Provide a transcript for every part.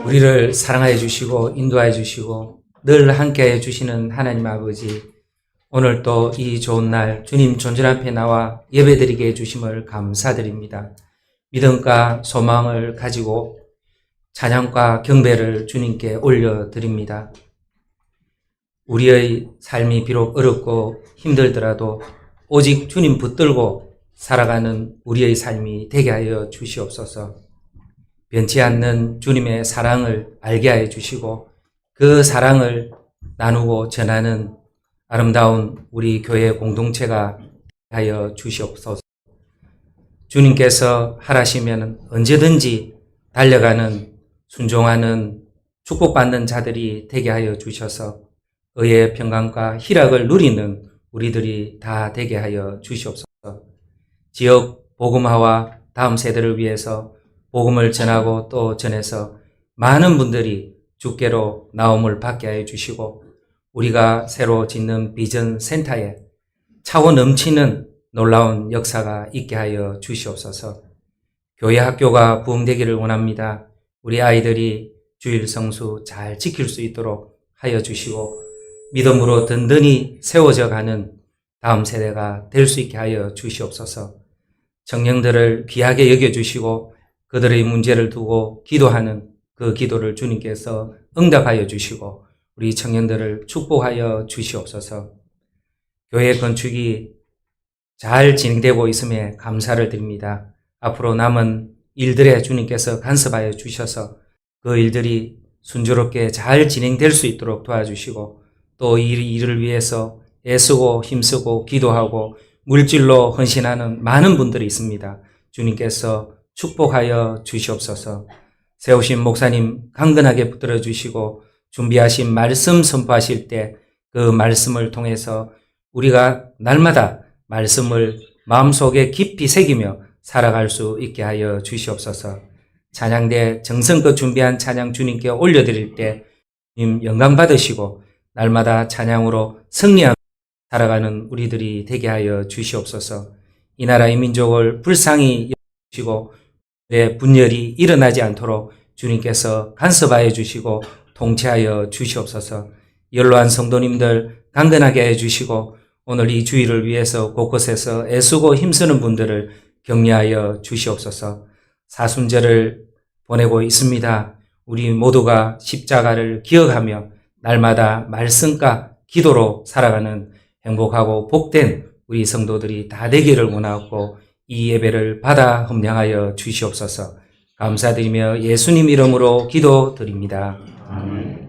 우리를 사랑하여 주시고 인도하여 주시고 늘 함께해 주시는 하나님 아버지, 오늘 또 이 좋은 날 주님 존전 앞에 나와 예배드리게 해주심을 감사드립니다. 믿음과 소망을 가지고 찬양과 경배를 주님께 올려드립니다. 우리의 삶이 비록 어렵고 힘들더라도 오직 주님 붙들고 살아가는 우리의 삶이 되게 하여 주시옵소서. 변치 않는 주님의 사랑을 알게 하여 주시고 그 사랑을 나누고 전하는 아름다운 우리 교회 공동체가 하여 주시옵소서. 주님께서 하라시면 언제든지 달려가는 순종하는 축복받는 자들이 되게 하여 주셔서 의의 평강과 희락을 누리는 우리들이 다 되게 하여 주시옵소서. 지역 복음화와 다음 세대를 위해서 복음을 전하고 또 전해서 많은 분들이 주께로 나옴을 받게 하여 주시고 우리가 새로 짓는 비전 센터에 차고 넘치는 놀라운 역사가 있게 하여 주시옵소서. 교회 학교가 부흥되기를 원합니다. 우리 아이들이 주일 성수 잘 지킬 수 있도록 하여 주시고 믿음으로 든든히 세워져 가는 다음 세대가 될 수 있게 하여 주시옵소서. 청년들을 귀하게 여겨주시고 그들의 문제를 두고 기도하는 그 기도를 주님께서 응답하여 주시고 우리 청년들을 축복하여 주시옵소서. 교회 건축이 잘 진행되고 있음에 감사를 드립니다. 앞으로 남은 일들에 주님께서 간섭하여 주셔서 그 일들이 순조롭게 잘 진행될 수 있도록 도와주시고 또 이 일을 위해서 애쓰고 힘쓰고 기도하고 물질로 헌신하는 많은 분들이 있습니다. 주님께서 축복하여 주시옵소서. 세우신 목사님 강건하게 붙들어 주시고 준비하신 말씀 선포하실 때 그 말씀을 통해서 우리가 날마다 말씀을 마음속에 깊이 새기며 살아갈 수 있게 하여 주시옵소서. 찬양대 정성껏 준비한 찬양 주님께 올려드릴 때 주님 영광 받으시고 날마다 찬양으로 승리하며 살아가는 우리들이 되게 하여 주시옵소서. 이 나라의 민족을 불쌍히 여기시고 분열이 일어나지 않도록 주님께서 간섭하여 주시고 통치하여 주시옵소서. 연로한 성도님들 강건하게 해주시고 오늘 이 주일을 위해서 곳곳에서 애쓰고 힘쓰는 분들을 격려하여 주시옵소서. 사순절을 보내고 있습니다. 우리 모두가 십자가를 기억하며 날마다 말씀과 기도로 살아가는 행복하고 복된 우리 성도들이 다 되기를 원하고 이 예배를 받아 헌명하여 주시옵소서. 감사드리며 예수님 이름으로 기도드립니다. 아멘.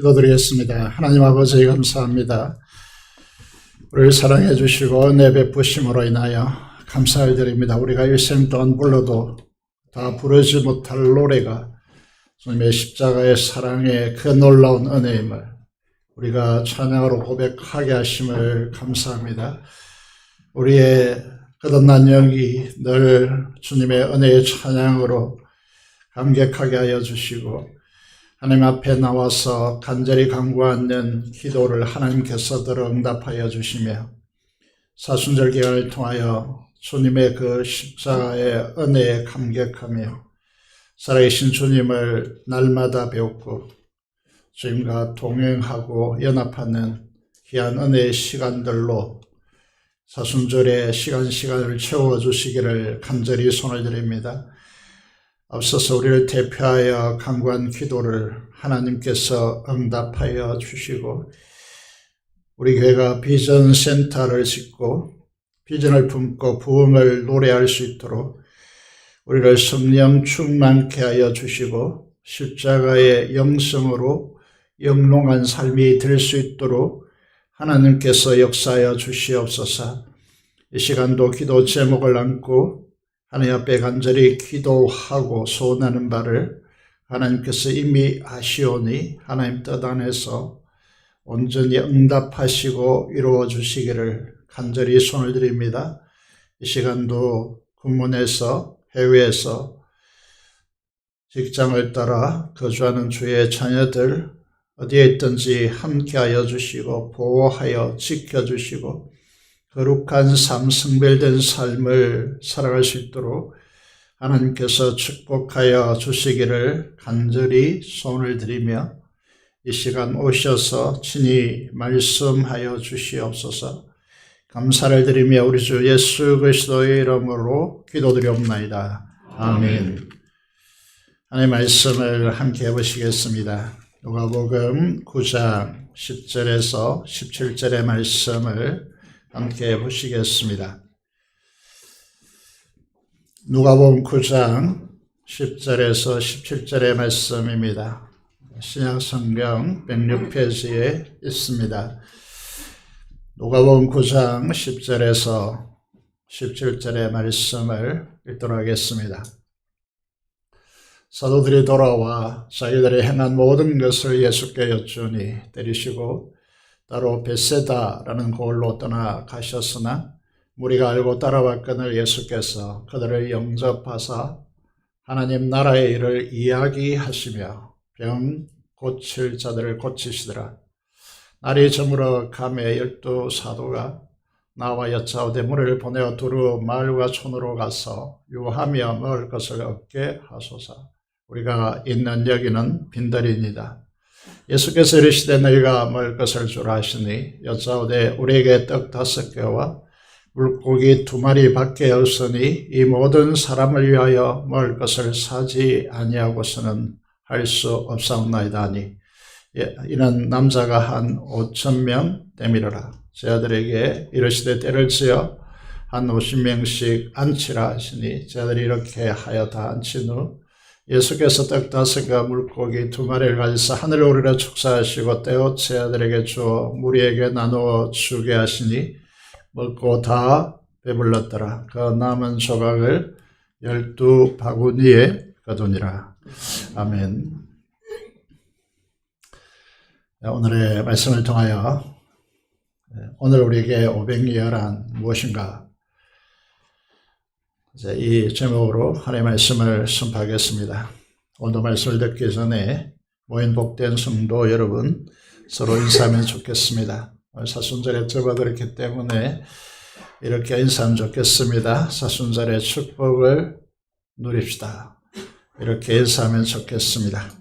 기도드리겠습니다. 하나님 아버지 감사합니다. 우리를 사랑해 주시고 은혜 베푸심으로 인하여 감사를 드립니다. 우리가 일생 동안 불러도 다 부르지 못할 노래가 주님의 십자가의 사랑의 그 놀라운 은혜임을 우리가 찬양으로 고백하게 하심을 감사합니다. 우리의 끝없는 영이 늘 주님의 은혜의 찬양으로 감격하게 하여 주시고 하나님 앞에 나와서 간절히 간구하는 기도를 하나님께서 들어 응답하여 주시며 사순절 기간을 통하여 주님의 그 십자가의 은혜에 감격하며 살아계신 주님을 날마다 배웠고 주님과 동행하고 연합하는 귀한 은혜의 시간들로 사순절의 시간을 채워주시기를 간절히 손을 드립니다. 앞서서 우리를 대표하여 간구한 기도를 하나님께서 응답하여 주시고 우리 교회가 비전 센터를 짓고 비전을 품고 부흥을 노래할 수 있도록 우리를 성령 충만케 하여 주시고 십자가의 영성으로 영롱한 삶이 될 수 있도록 하나님께서 역사하여 주시옵소서. 이 시간도 기도 제목을 안고 하나님 앞에 간절히 기도하고 소원하는 바를 하나님께서 이미 아시오니 하나님 뜻 안에서 온전히 응답하시고 이루어 주시기를 간절히 손을 드립니다. 이 시간도 군문에서 해외에서 직장을 따라 거주하는 주의 자녀들 어디에 있든지 함께하여 주시고 보호하여 지켜주시고 거룩한 삶, 성별된 삶을 살아갈 수 있도록 하나님께서 축복하여 주시기를 간절히 소원을 드리며 이 시간 오셔서 친히 말씀하여 주시옵소서. 감사를 드리며 우리 주 예수 그리스도의 이름으로 기도드리옵나이다. 아멘. 하나님의 말씀을 함께 해보시겠습니다. 누가복음 9장 10절에서 17절의 말씀을 함께 보시겠습니다. 누가복음 9장 10절에서 17절의 말씀입니다. 신약성경 106페이지에 있습니다. 누가복음 9장 10절에서 17절의 말씀을 읽도록 하겠습니다. 사도들이 돌아와 자기들이 행한 모든 것을 예수께 여쭈니 때리시고 따로 벳세다라는 고을로 떠나가셨으나 무리가 알고 따라왔거늘 예수께서 그들을 영접하사 하나님 나라의 일을 이야기하시며 병 고칠 자들을 고치시더라. 날이 저물어 감에 12사도가 나와 여짜오되 무리를 보내어 두루 마을과 촌으로 가서 유하며 먹을 것을 얻게 하소서. 우리가 있는 여기는 빈들이니이다. 예수께서 이르시되 너희가 먹을 것을 주라 하시니 여짜오되 우리에게 떡 5개와 물고기 2마리 밖에 없으니 이 모든 사람을 위하여 먹을 것을 사지 아니하고서는 할 수 없사옵나이다 하니 이는 남자가 한 5,000명 되밀어라. 제 아들에게 이르시되 때를 지어 한 50명씩 앉히라 하시니 제 아들이 이렇게 하여 다 앉힌 후 예수께서 떡 5개와 물고기 2마리를 가지사 하늘에 오르려 축사하시고 떼어 제 아들에게 주어 무리에게 나누어 주게 하시니 먹고 다 배불렀더라. 그 남은 조각을 12바구니에 거두니라. 아멘. 오늘의 말씀을 통하여 오늘 우리에게 오병이어란 무엇인가, 이 제목으로 하나님의 말씀을 선포하겠습니다. 오늘도 말씀을 듣기 전에 모인 복된 성도 여러분 서로 인사하면 좋겠습니다. 오늘 사순절에 접어들었기 때문에 이렇게 인사하면 좋겠습니다. 사순절의 축복을 누립시다. 이렇게 인사하면 좋겠습니다.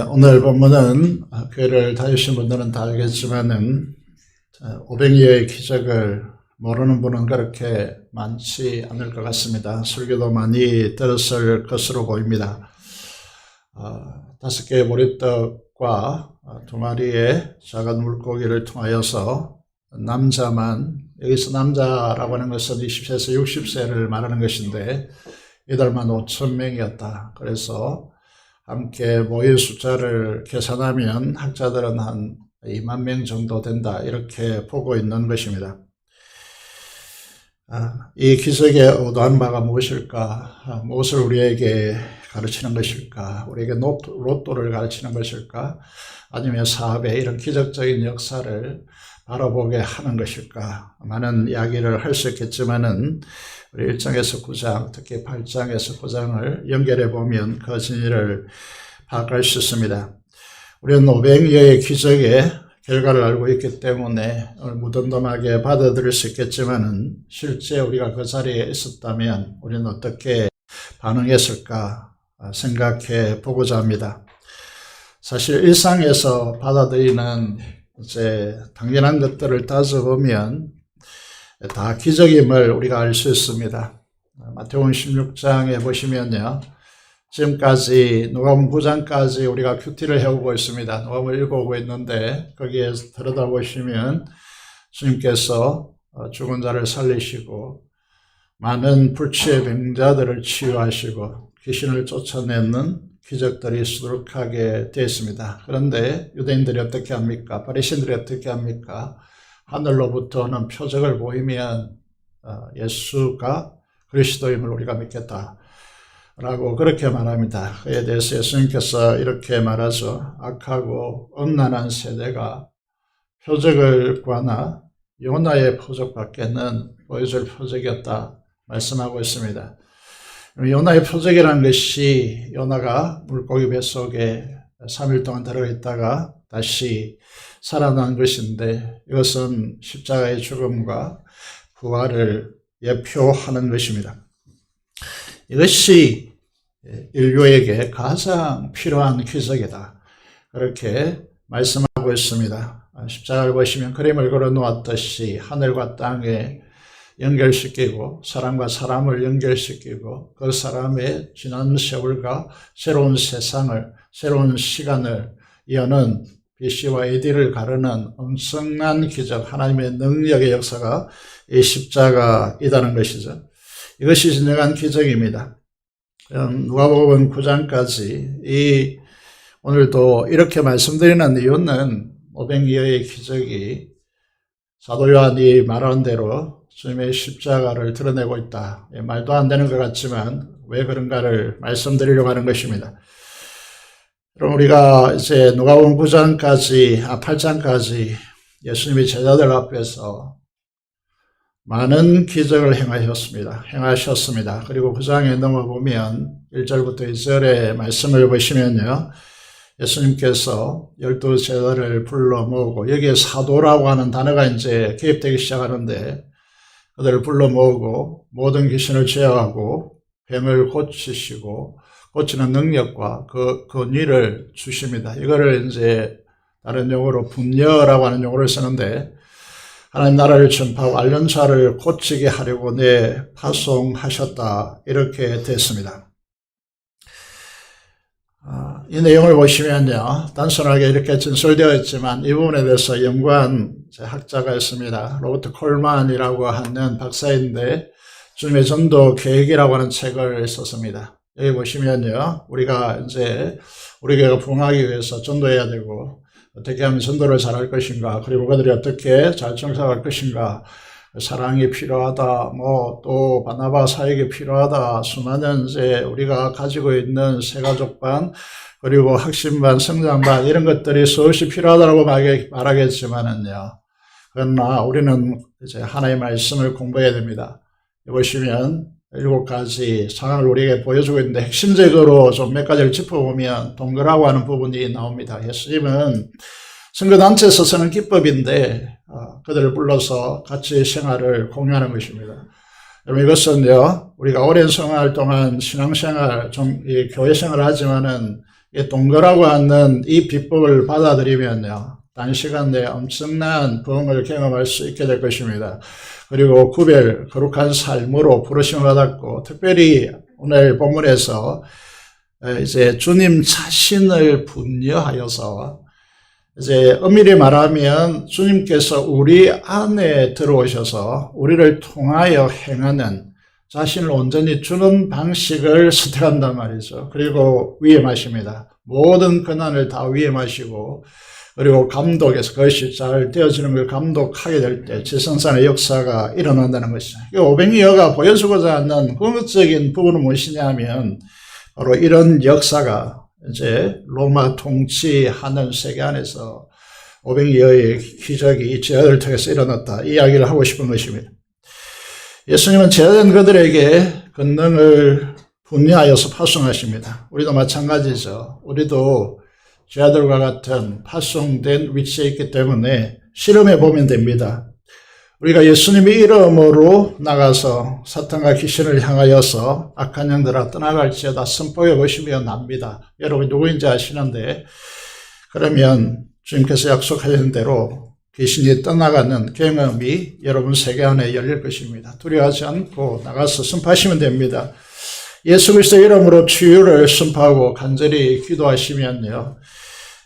오늘 본문은 교회를 다니신 분들은 다 알겠지만은 오병이어의 기적을 모르는 분은 그렇게 많지 않을 것 같습니다. 설교도 많이 들었을 것으로 보입니다. 5개의 보리떡과 2마리의 작은 물고기를 통하여서 남자만 여기서 남자라고 하는 것은 20세에서 60세를 말하는 것인데 8만 5천 명이었다. 그래서 함께 모인 숫자를 계산하면 학자들은 한 2만 명 정도 된다. 이렇게 보고 있는 것입니다. 이 기적의 의도한 바가 무엇일까? 무엇을 우리에게 가르치는 것일까? 우리에게 로또를 가르치는 것일까? 아니면 사업의 이런 기적적인 역사를 바라보게 하는 것일까? 많은 이야기를 할 수 있겠지만은 우리 1장에서 9장, 특히 8장에서 9장을 연결해 보면 그 진리를 파악할 수 있습니다. 우리는 500여의 기적의 결과를 알고 있기 때문에 무덤덤하게 받아들일 수 있겠지만은 실제 우리가 그 자리에 있었다면 우리는 어떻게 반응했을까 생각해 보고자 합니다. 사실 일상에서 받아들이는 이제 당연한 것들을 따져보면 다 기적임을 우리가 알 수 있습니다. 마태복음 16장에 보시면요. 지금까지 누가복음 9장까지 우리가 큐티를 해오고 있습니다. 누가복음을 읽어오고 있는데 거기에 들여다보시면 주님께서 죽은 자를 살리시고 많은 불치의 병자들을 치유하시고 귀신을 쫓아내는 기적들이 수두룩하게 되어 있습니다. 그런데 유대인들이 어떻게 합니까? 바리새인들이 어떻게 합니까? 하늘로부터는 표적을 보이면 예수가 그리스도임을 우리가 믿겠다 라고 그렇게 말합니다. 그에 대해서 예수님께서 이렇게 말하죠. 악하고 음란한 세대가 표적을 구하나 요나의 표적밖에는 보여줄 표적이 없다 말씀하고 있습니다. 요나의 표적이라는 것이 요나가 물고기 뱃속에 3일 동안 들어가 있다가 다시 살아난 것인데 이것은 십자가의 죽음과 부활을 예표하는 것입니다. 이것이 인류에게 가장 필요한 기적이다. 그렇게 말씀하고 있습니다. 십자가를 보시면 그림을 걸어 놓았듯이 하늘과 땅에 연결시키고 사람과 사람을 연결시키고 그 사람의 지난 세월과 새로운 세상을 새로운 시간을 여는 BC와 AD를 가르는 엄청난 기적 하나님의 능력의 역사가 이 십자가이다는 것이죠. 이것이 진정한 기적입니다. 누가복음 9장까지 오늘도 이렇게 말씀드리는 이유는 500여의 기적이 사도 요한이 말한 대로 주님의 십자가를 드러내고 있다. 말도 안 되는 것 같지만 왜 그런가를 말씀드리려고 하는 것입니다. 그럼 우리가 이제 누가복음 8장까지 예수님이 제자들 앞에서 많은 기적을 행하셨습니다. 그리고 9장에 넘어보면 1절부터 2절의 말씀을 보시면요. 예수님께서 12제자를 불러 모으고 여기에 사도라고 하는 단어가 이제 개입되기 시작하는데 그들을 불러 모으고 모든 귀신을 제어하고 병을 고치시고 고치는 능력과 그 권위를 주십니다. 이거를 이제 다른 용어로 분녀라고 하는 용어를 쓰는데 하나님 나라를 전파하고 알련사를 고치게 하려고 파송하셨다 이렇게 됐습니다. 이 내용을 보시면요. 단순하게 이렇게 진술되어 있지만 이 부분에 대해서 연구한 학자가 있습니다. 로버트 콜만이라고 하는 박사인데 주님의 전도 계획이라고 하는 책을 썼습니다. 여기 보시면요. 우리가 우리 교회가 부흥하기 위해서 전도해야 되고 어떻게 하면 전도를 잘할 것인가 그리고 그들이 어떻게 잘 정착할 것인가 사랑이 필요하다 또 바나바 사역이 필요하다 수많은 우리가 가지고 있는 새가족반 그리고 학신반 성장반 이런 것들이 수없이 필요하다고 말하겠지만은요 그러나 우리는 이제 하나님의 말씀을 공부해야 됩니다. 보시면 7가지 상황을 우리에게 보여주고 있는데 핵심적으로 좀 몇 가지를 짚어보면 동거라고 하는 부분이 나옵니다. 예수님은 선교단체에서 쓰는 기법인데 그들을 불러서 같이 생활을 공유하는 것입니다. 여러분 이것은요 우리가 오랜 생활 동안 신앙생활 이 교회 생활을 하지만은 이 동거라고 하는 이 비법을 받아들이면요 단시간 내에 엄청난 부흥을 경험할 수 있게 될 것입니다. 그리고 거룩한 삶으로 부르심을 받았고 특별히 오늘 본문에서 이제 주님 자신을 분녀하여서 이제 엄밀히 말하면 주님께서 우리 안에 들어오셔서 우리를 통하여 행하는, 자신을 온전히 주는 방식을 선택한단 말이죠. 그리고 위임하십니다. 모든 권한을 다 위임하시고, 그리고 감독에서 그것이 잘 되어지는 걸 감독하게 될 때 지성산의 역사가 일어난다는 것이죠. 오병이어가 보여주고자 하는 궁극적인 부분은 무엇이냐면 바로 이런 역사가 이제 로마 통치하는 세계 안에서 오병이어의 기적이 제자들을 통해서 일어났다, 이 이야기를 하고 싶은 것입니다. 예수님은 제자된 그들에게 권능을 분리하여서 파송하십니다. 우리도 마찬가지죠. 우리도 제자들과 같은 파송된 위치에 있기 때문에 실험해 보면 됩니다. 우리가 예수님의 이름으로 나가서 사탄과 귀신을 향하여서 악한 영들아 떠나갈지어다 선포해 보시면 납니다. 여러분 누구인지 아시는데, 그러면 주님께서 약속하신 대로 귀신이 떠나가는 경험이 여러분 세계 안에 열릴 것입니다. 두려워하지 않고 나가서 선포하시면 됩니다. 예수 그리스도의 이름으로 치유를 선포하고 간절히 기도하시면요,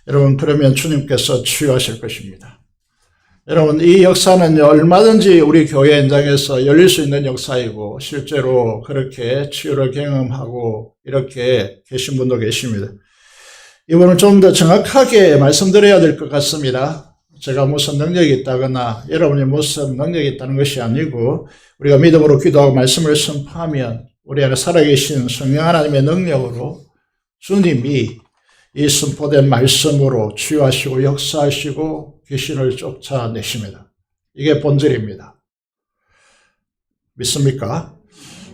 여러분 그러면 주님께서 치유하실 것입니다. 여러분 이 역사는 얼마든지 우리 교회 현장에서 열릴 수 있는 역사이고 실제로 그렇게 치유를 경험하고 이렇게 계신 분도 계십니다. 이번을 좀 더 정확하게 말씀드려야 될 것 같습니다. 제가 무슨 능력이 있다거나 여러분이 무슨 능력이 있다는 것이 아니고, 우리가 믿음으로 기도하고 말씀을 선포하면 우리 안에 살아계신 성령 하나님의 능력으로 주님이 이 선포된 말씀으로 치유하시고 역사하시고 귀신을 쫓아내십니다. 이게 본질입니다. 믿습니까?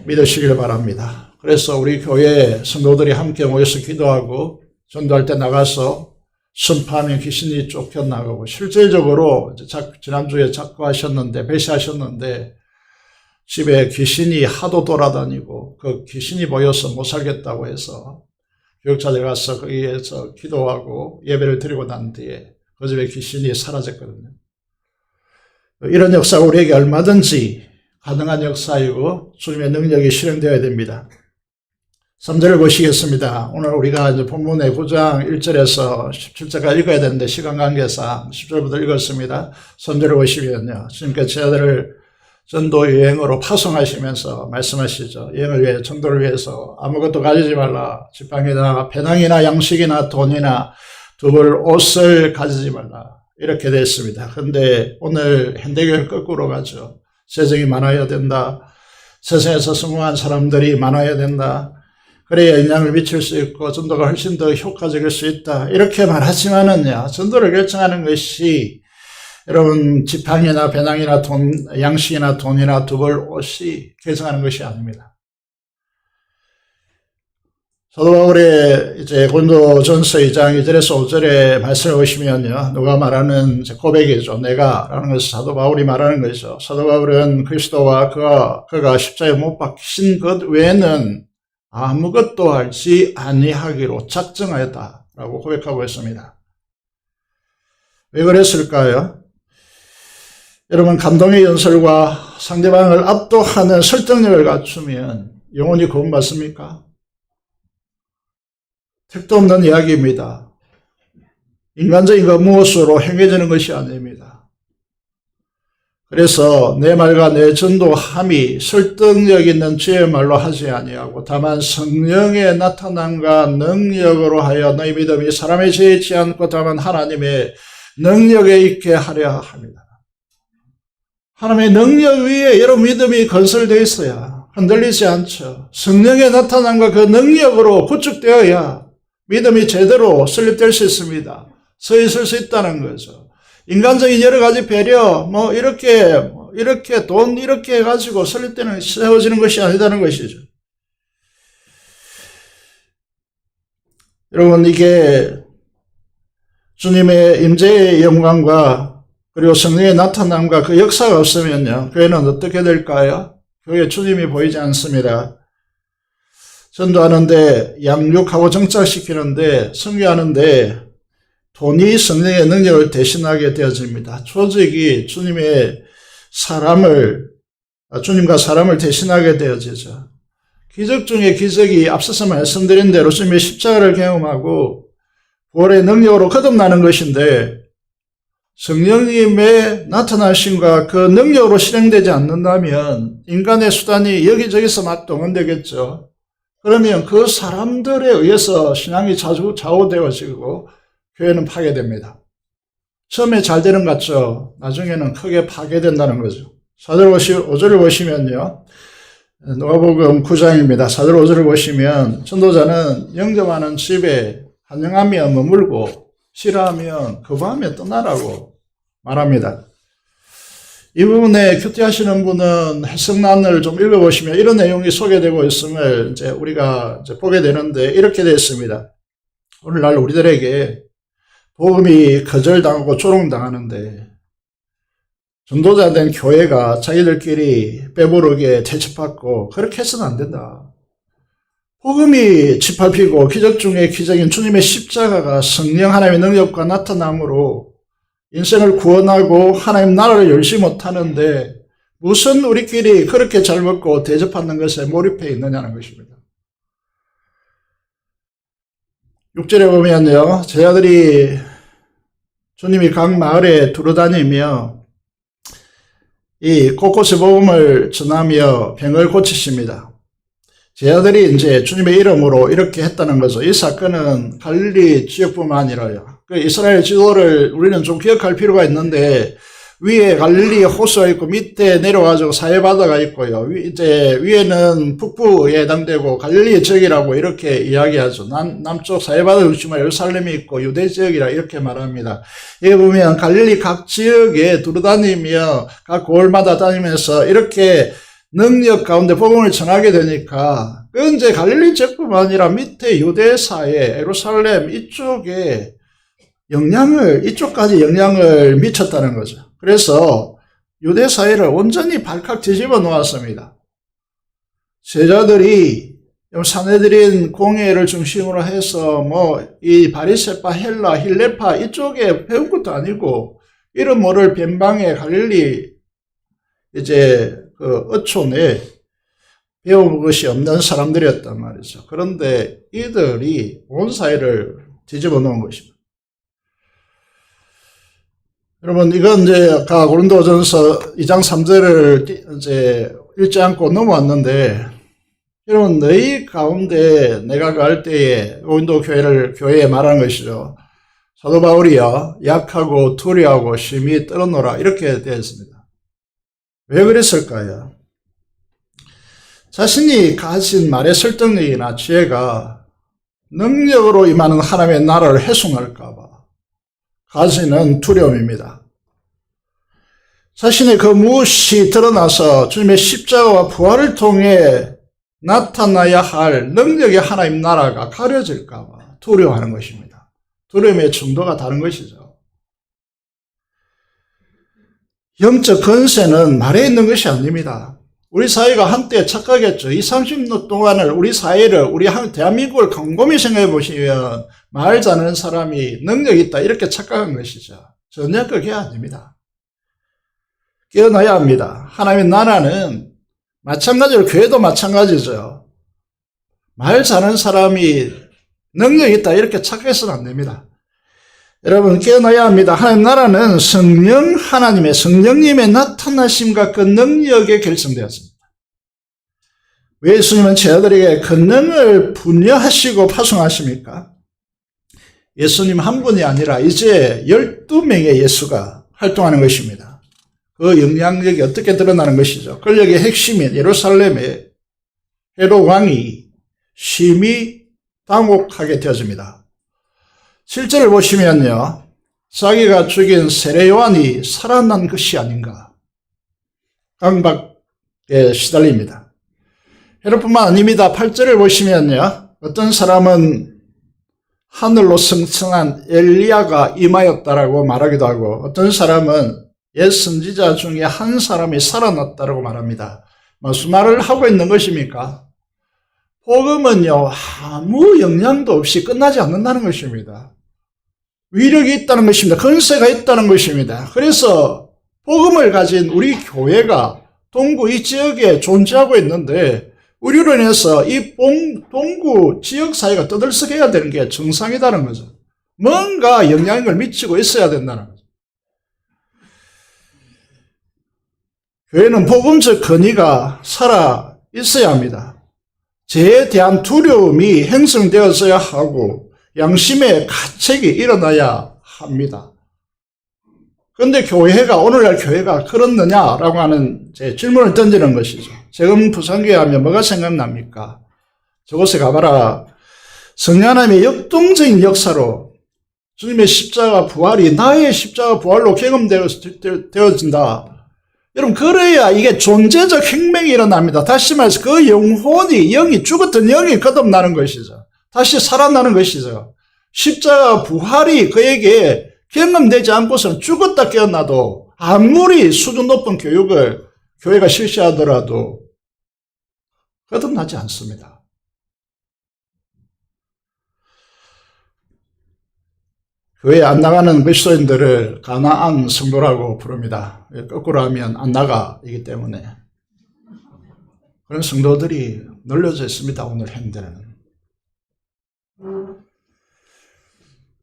믿으시길 바랍니다. 그래서 우리 교회 성도들이 함께 모여서 기도하고 전도할 때 나가서 선포하면 귀신이 쫓겨나가고, 실질적으로 지난주에 작고하셨는데, 배시하셨는데 집에 귀신이 하도 돌아다니고 그 귀신이 모여서 못 살겠다고 해서 교육자들 가서 거기에서 기도하고 예배를 드리고 난 뒤에 그 집에 귀신이 사라졌거든요. 이런 역사가 우리에게 얼마든지 가능한 역사이고 주님의 능력이 실행되어야 됩니다. 3절을 보시겠습니다. 오늘 우리가 이제 본문의 9장 1절에서 17절까지 읽어야 되는데 시간 관계상 10절부터 읽었습니다. 3절을 보시면요, 주님께서 제자들을 전도 여행으로 파송하시면서 말씀하시죠. 여행을 위해, 전도를 위해서 아무것도 가지지 말라. 지팡이나 배낭이나 양식이나 돈이나 두벌 옷을 가지지 말라. 이렇게 되어 있습니다. 그런데 오늘 현대교회는 거꾸로 가죠. 세상이 많아야 된다. 세상에서 성공한 사람들이 많아야 된다. 그래야 영향을 미칠 수 있고 전도가 훨씬 더 효과적일 수 있다. 이렇게 말하지만은요, 전도를 결정하는 것이 여러분 지팡이나 배낭이나 돈, 양식이나 돈이나 두벌 옷이 결정하는 것이 아닙니다. 사도 바울의 이제 고린도전서 2장 2절에서 5절의 말씀을 보시면요, 누가 말하는 고백이죠. 내가라는 것을 사도 바울이 말하는 것이죠. 사도 바울은 그리스도와 그가 십자가에 못 박히신 것 외에는 아무것도 알지 아니하기로 작정하였다라고 고백하고 있습니다. 왜 그랬을까요? 여러분, 감동의 연설과 상대방을 압도하는 설득력을 갖추면 영혼이 구원받습니까? 택도 없는 이야기입니다. 인간적인 것 무엇으로 행해지는 것이 아닙니다. 그래서 내 말과 내 전도함이 설득력 있는 주의 말로 하지 아니하고 다만 성령의 나타남과 능력으로 하여 너희 믿음이 사람의 죄에 있지 않고 다만 하나님의 능력에 있게 하려 합니다. 하나님의 능력 위에 여러분 믿음이 건설되어 있어야 흔들리지 않죠. 성령의 나타남과 그 능력으로 구축되어야 믿음이 제대로 설립될 수 있습니다. 서 있을 수 있다는 거죠. 인간적인 여러 가지 배려, 이렇게 돈 이렇게 해가지고 설립되는, 세워지는 것이 아니다는 것이죠. 여러분, 이게 주님의 임재의 영광과 그리고 성령의 나타남과 그 역사가 없으면요, 교회는 어떻게 될까요? 교회 주님이 보이지 않습니다. 전도하는데 양육하고 정착시키는데 선교하는데 돈이 성령의 능력을 대신하게 되어집니다. 조직이 주님과 사람을 대신하게 되어지죠. 기적 중에 기적이 앞서서 말씀드린 대로 주님의 십자가를 경험하고 부활의 능력으로 거듭나는 것인데 성령님의 나타나심과 그 능력으로 실행되지 않는다면 인간의 수단이 여기저기서 막 동원되겠죠. 그러면 그 사람들에 의해서 신앙이 좌우되어지고 교회는 파괴됩니다. 처음에 잘 되는 것 같죠. 나중에는 크게 파괴된다는 거죠. 4절 5절을 보시면요. 누가복음 9장입니다. 4절 5절을 보시면 전도자는 영접하는 집에 환영하며 머물고 싫어하면 거부하며 떠나라고 말합니다. 이 부분에 큐티하시는 분은 해석란을 좀 읽어보시면 이런 내용이 소개되고 있음을 이제 우리가 보게 되는데 이렇게 되어 있습니다. 오늘날 우리들에게 복음이 거절당하고 조롱당하는데 전도자 된 교회가 자기들끼리 빼부르게 대접받고 그렇게 해서는 안 된다. 복음이 짓밟히고 기적 중에 기적인 주님의 십자가가 성령 하나님의 능력과 나타남으로 인생을 구원하고 하나님 나라를 열지 못하는데 무슨 우리끼리 그렇게 잘 먹고 대접받는 것에 몰입해 있느냐는 것입니다. 6절에 보면요. 제자들이 주님이 각 마을에 두루다니며 이 곳곳에 복음을 전하며 병을 고치십니다. 제자들이 이제 주님의 이름으로 이렇게 했다는 거죠. 이 사건은 갈릴리 지역뿐만 아니라요. 그 이스라엘 지도를 우리는 좀 기억할 필요가 있는데 위에 갈릴리 호수가 있고 밑에 내려가지고 사해바다가 있고요. 이제 위에는 북부에 해당되고 갈릴리 지역이라고 이렇게 이야기하죠. 남쪽 사해바다 중심으로 예루살렘이 있고 유대 지역이라 이렇게 말합니다. 여기 보면 갈릴리 각 지역에 두루다니며 각 고을마다 다니면서 이렇게 능력 가운데 복음을 전하게 되니까 그 이제 갈릴리 지역뿐만 아니라 밑에 유대사에 예루살렘 이쪽에 이쪽까지 영향을 미쳤다는 거죠. 그래서 유대 사회를 온전히 발칵 뒤집어 놓았습니다. 제자들이 사내들인 공회를 중심으로 해서 이 바리새파, 헬라, 힐레파 이쪽에 배운 것도 아니고 이름 모를 변방의 갈릴리 이제 그 어촌에 배운 것이 없는 사람들이었단 말이죠. 그런데 이들이 온 사회를 뒤집어 놓은 것입니다. 여러분, 이건 이제 아까 고린도전서 2장 3절을 이제 읽지 않고 넘어왔는데, 여러분, 너희 가운데 내가 갈 때에 고린도 교회에 말하는 것이죠. 사도 바울이여, 약하고 두려워하고 심히 떨어노라. 이렇게 되어 있습니다. 왜 그랬을까요? 자신이 가진 말의 설득력이나 지혜가 능력으로 임하는 하나님의 나라를 훼손할까봐 가지는 두려움입니다. 자신의 그 무엇이 드러나서 주님의 십자가와 부활을 통해 나타나야 할 능력의 하나님 나라가 가려질까봐 두려워하는 것입니다. 두려움의 정도가 다른 것이죠. 영적 권세는 말에 있는 것이 아닙니다. 우리 사회가 한때 착각했죠. 20-30년 동안을 우리 사회를, 우리 대한민국을 곰곰이 생각해 보시면 말 잘하는 사람이 능력이 있다 이렇게 착각한 것이죠. 전혀 그게 아닙니다. 깨어나야 합니다. 하나님의 나라는 마찬가지로 교회도 마찬가지죠. 말 잘하는 사람이 능력이 있다 이렇게 착각해서는 안 됩니다. 여러분 깨어나야 합니다. 하나님 나라는 성령님의 나타나심과 그 능력에 결정되었습니다. 왜 예수님은 제자들에게 권능을 분여하시고 파송하십니까? 예수님 한 분이 아니라 이제 12명의 예수가 활동하는 것입니다. 그 영향력이 어떻게 드러나는 것이죠? 권력의 핵심인 예루살렘의 헤롯 왕이 심히 당혹하게 되어집니다. 실제를 보시면요. 자기가 죽인 세례 요한이 살아난 것이 아닌가. 강박에 시달립니다. 헤롯뿐만 아닙니다. 8절을 보시면요. 어떤 사람은 하늘로 승천한 엘리야가 임하였다라고 말하기도 하고 어떤 사람은 옛 선지자 중에 한 사람이 살아났다라고 말합니다. 무슨 말을 하고 있는 것입니까? 복음은요, 아무 영향도 없이 끝나지 않는다는 것입니다. 위력이 있다는 것입니다. 권세가 있다는 것입니다. 그래서 복음을 가진 우리 교회가 동구 이 지역에 존재하고 있는데 우리로 인해서 이 동구 지역 사회가 떠들썩해야 되는 게 정상이다는 거죠. 뭔가 영향을 미치고 있어야 된다는 거죠. 교회는 복음적 권위가 살아 있어야 합니다. 죄에 대한 두려움이 형성되어서야 하고 양심의 가책이 일어나야 합니다. 그런데 교회가 오늘날 교회가 그렇느냐라고 하는 제 질문을 던지는 것이죠. 지금 부산교회 하면 뭐가 생각납니까? 저곳에 가봐라. 성령 하나님의 역동적인 역사로 주님의 십자가 부활이 나의 십자가 부활로 경험되어진다. 여러분, 그래야 이게 존재적 혁명이 일어납니다. 다시 말해서 그 영이 죽었던 영이 거듭나는 것이죠. 다시 살아나는 것이죠. 십자가 부활이 그에게 경험되지 않고서는 죽었다 깨어나도 아무리 수준 높은 교육을 교회가 실시하더라도 거듭나지 않습니다. 교회 안 나가는 그리스도인들을 가나안 성도라고 부릅니다. 거꾸로 하면 안 나가이기 때문에. 그런 성도들이 널려져 있습니다. 오늘 현대는.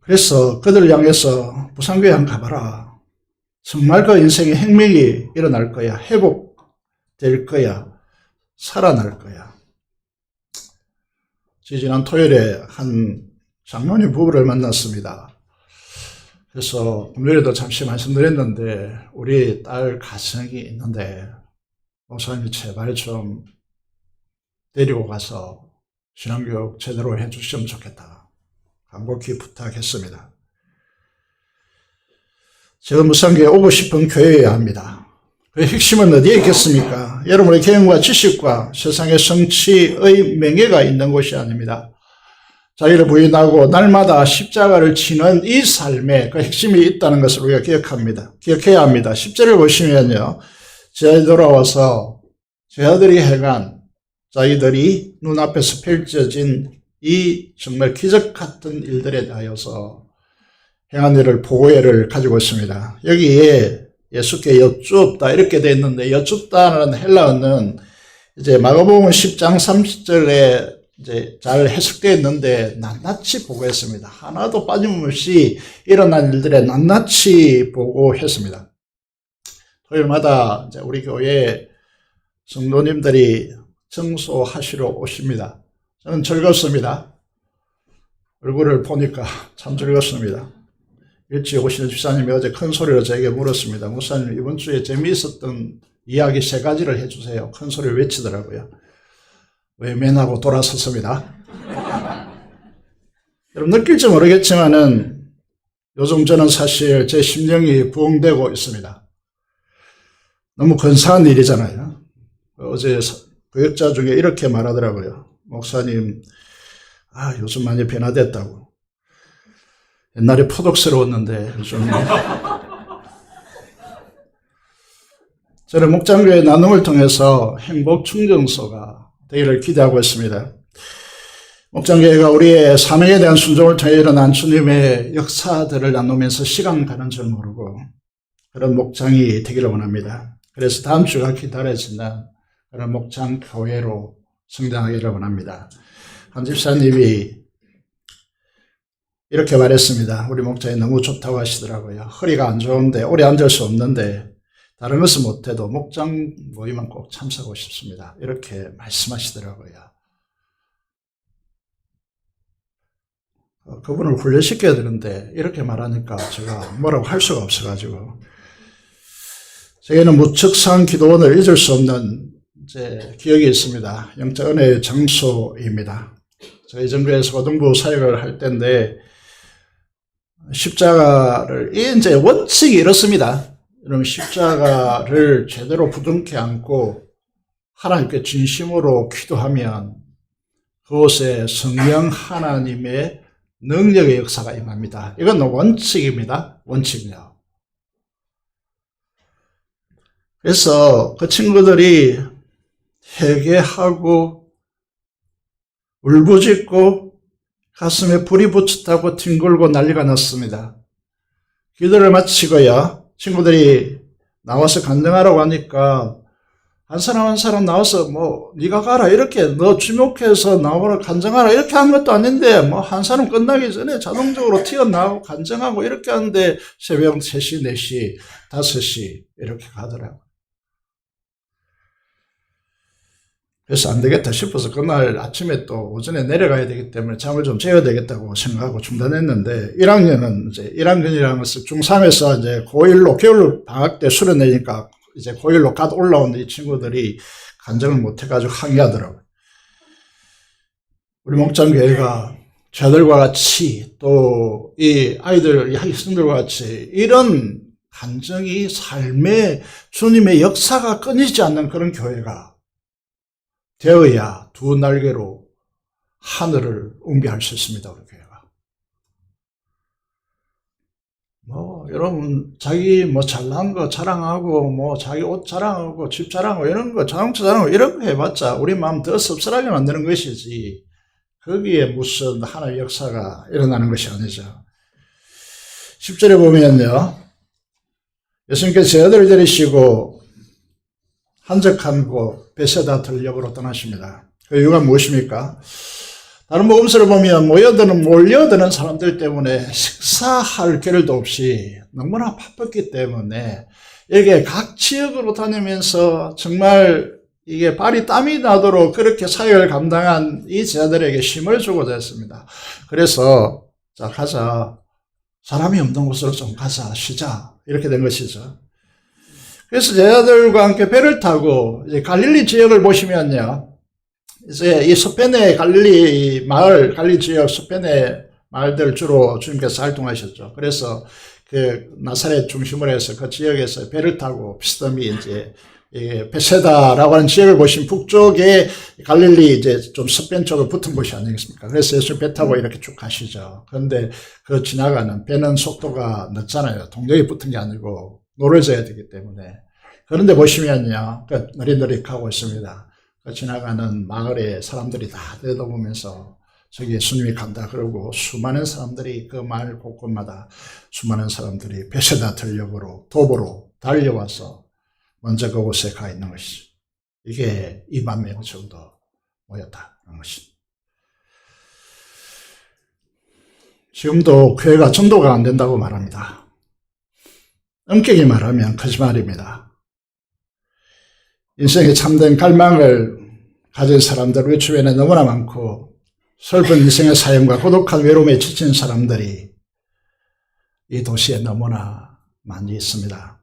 그래서 그들을 향해서 부산교회 한번 가봐라. 정말 그 인생의 혁명이 일어날 거야. 회복될 거야. 살아날 거야. 지난 토요일에 한 장로님 부부를 만났습니다. 그래서 금요일에도 잠시 말씀드렸는데 우리 딸 가정이 있는데 목사님이 제발 좀 데리고 가서 신앙교육 제대로 해주시면 좋겠다. 간곡히 부탁했습니다. 제가 무상교회 오고 싶은 교회여야 합니다. 그 핵심은 어디에 있겠습니까? 여러분의 경험과 지식과 세상의 성취의 명예가 있는 곳이 아닙니다. 자기를 부인하고 날마다 십자가를 치는 이 삶에 그 핵심이 있다는 것을 우리가 기억해야 합니다. 10절을 보시면요. 제 아들이 돌아와서 제 아들이 행한 자기들이 눈앞에서 펼쳐진 이 정말 기적 같은 일들에 대하여서 행한 일을 보고회를 가지고 있습니다. 여기에 예수께 여쭙다 이렇게 되어 있는데 여쭙다는 헬라어는 이제 마가복음 10장 30절에 이제 잘 해석되어 있는데 낱낱이 보고했습니다. 하나도 빠짐없이 일어난 일들에 낱낱이 보고했습니다. 토요일마다 이제 우리 교회 성도님들이 청소하시러 오십니다. 저는 즐겁습니다. 얼굴을 보니까 참 즐겁습니다. 일찍 오시는 집사님이 어제 큰 소리로 저에게 물었습니다. 목사님, 이번 주에 재미있었던 이야기 3가지를 해주세요. 큰 소리를 외치더라고요. 외면하고 돌아섰습니다. 여러분 느낄지 모르겠지만은 요즘 저는 사실 제 심령이 부흥되고 있습니다. 너무 근사한 일이잖아요. 어제 교역자 중에 이렇게 말하더라고요. 목사님, 요즘 많이 변화됐다고. 옛날에 포독스러웠는데 요즘 저는 목장교회 나눔을 통해서 행복 충전소가 되기를 기대하고 있습니다. 목장교회가 우리의 사명에 대한 순종을 통해 일어난 주님의 역사들을 나누면서 시간 가는 줄 모르고 그런 목장이 되기를 원합니다. 그래서 다음 주가 기다려진다. 그런 목장 교회로 성장하기를 원합니다. 한 집사님이 이렇게 말했습니다. 우리 목장이 너무 좋다고 하시더라고요. 허리가 안 좋은데 오래 앉을 수 없는데 다른 것은 못해도 목장 모임은 꼭 참석하고 싶습니다. 이렇게 말씀하시더라고요. 그분을 훈련시켜야 되는데 이렇게 말하니까 제가 뭐라고 할 수가 없어가지고 저에게는 무척산 기도원을 잊을 수 없는 기억이 있습니다. 영적 은혜의 장소입니다. 저희 전교에서 고등부 사역을 할 때인데 십자가를 이제 원칙이 이렇습니다. 여러분 십자가를 제대로 부둥켜 안고 하나님께 진심으로 기도하면 그곳에 성령 하나님의 능력의 역사가 임합니다. 이건 원칙입니다. 원칙이요. 그래서 그 친구들이 회개하고 울부짖고 가슴에 불이 붙었다고 뒹굴고 난리가 났습니다. 기도를 마치고요. 친구들이 나와서 간증하라고 하니까 한 사람 한 사람 나와서 네가 가라 이렇게 너 주목해서 나오라 간증하라 이렇게 한 것도 아닌데 한 사람 끝나기 전에 자동적으로 튀어나오고 간증하고 이렇게 하는데 새벽 3시, 4시, 5시 이렇게 가더라고요. 그래서 안 되겠다 싶어서 그날 아침에 또 오전에 내려가야 되기 때문에 잠을 좀 재야 되겠다고 생각하고 중단했는데 1학년은 이제 1학년이라는 것은 중3에서 이제 고1로 겨울 방학 때 수련회니까 이제 고1로 갓 올라온 이 친구들이 간증을 못해가지고 항의하더라고요. 우리 목장교회가 저들과 같이 또 이 아이들, 이 학생들과 같이 이런 간증이 삶의 주님의 역사가 끊이지 않는 그런 교회가 되어야 두 날개로 하늘을 웅비할 수 있습니다. 우리 교회가. 여러분 자기 잘난 거 자랑하고 자기 옷 자랑하고 집 자랑하고 이런 거 자동차 자랑하고 이런 거 해봤자 우리 마음 더 씁쓸하게 만드는 것이지 거기에 무슨 하나의 역사가 일어나는 것이 아니죠. 10절에 보면요. 예수님께서 제 아들을 데리시고 한적한 곳 베세다 들녘으로 떠나십니다. 그 이유가 무엇입니까? 다른 복음서를 보면 몰려드는 사람들 때문에 식사할 겨를도 없이 너무나 바빴기 때문에 여기에 각 지역으로 다니면서 정말 이게 발이 땀이 나도록 그렇게 사역을 감당한 이 제자들에게 힘을 주고자 했습니다. 그래서 자 가자. 사람이 없는 곳으로 좀 가자. 쉬자. 이렇게 된 것이죠. 그래서 제자들과 함께 배를 타고 이제 갈릴리 지역을 보시면요. 이제 이 스페네 갈릴리 마을, 갈릴리 지역 스페네 마을들 주로 주님께서 활동하셨죠. 그래서 그 나사렛 중심으로 해서 그 지역에서 배를 타고 피스덤이 이제 베세다라고 하는 지역을 보시면 북쪽에 갈릴리 이제 좀 서변 쪽으로 붙은 곳이 아니겠습니까? 그래서 예수 배 타고 이렇게 쭉 가시죠. 그런데 그 지나가는 배는 속도가 늦잖아요. 동력이 붙은 게 아니고 노려져야 되기 때문에. 그런데 보시면요, 느릿느릿 가고 있습니다. 그 지나가는 마을에 사람들이 다 내다보면서 저기 예수님이 간다 그러고 수많은 사람들이 그 마을 곳곳마다 수많은 사람들이 베세다 들녘으로 도보로 달려와서 먼저 그곳에 가 있는 것이죠. 이게 2만 명 정도 모였다는 것입니다. 지금도 교회가 전도가 안 된다고 말합니다. 엄격히 말하면 거짓말입니다. 인생에 참된 갈망을 가진 사람들 우리 주변에 너무나 많고 슬픈 인생의 사연과 고독한 외로움에 지친 사람들이 이 도시에 너무나 많이 있습니다.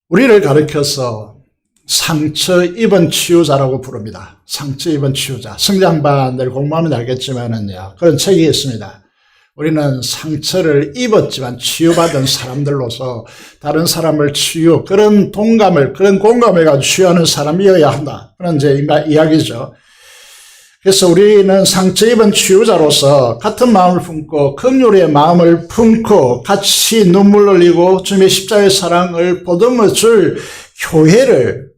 우리를 가르쳐서 상처 입은 치유자라고 부릅니다. 상처 입은 치유자. 성장반을 공부하면 알겠지만은요. 그런 책이 있습니다. 우리는 상처를 입었지만 치유받은 사람들로서 다른 사람을 그런 동감을, 그런 공감을 가지고 치유하는 사람이어야 한다. 그런 이제 이야기죠. 그래서 우리는 상처 입은 치유자로서 같은 마음을 품고 긍휼의 마음을 품고 같이 눈물 흘리고 주님의 십자가의 사랑을 보듬어 줄 교회를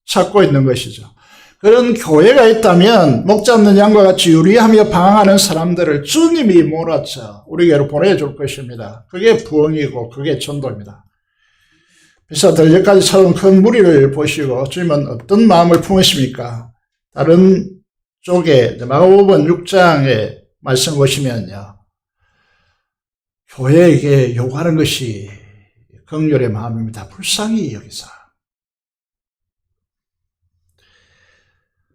찾고 있는 것이죠. 그런 교회가 있다면 목자 없는 양과 같이 유리하며 방황하는 사람들을 주님이 몰아쳐 우리 교회로 보내줄 것입니다. 그게 부흥이고 그게 전도입니다. 비사들 여기까지 찾아온 큰 무리를 보시고 주님은 어떤 마음을 품으십니까? 다른 쪽에 마가복음 6장에 말씀 보시면요. 교회에게 요구하는 것이 긍휼의 마음입니다. 불쌍히 여기사.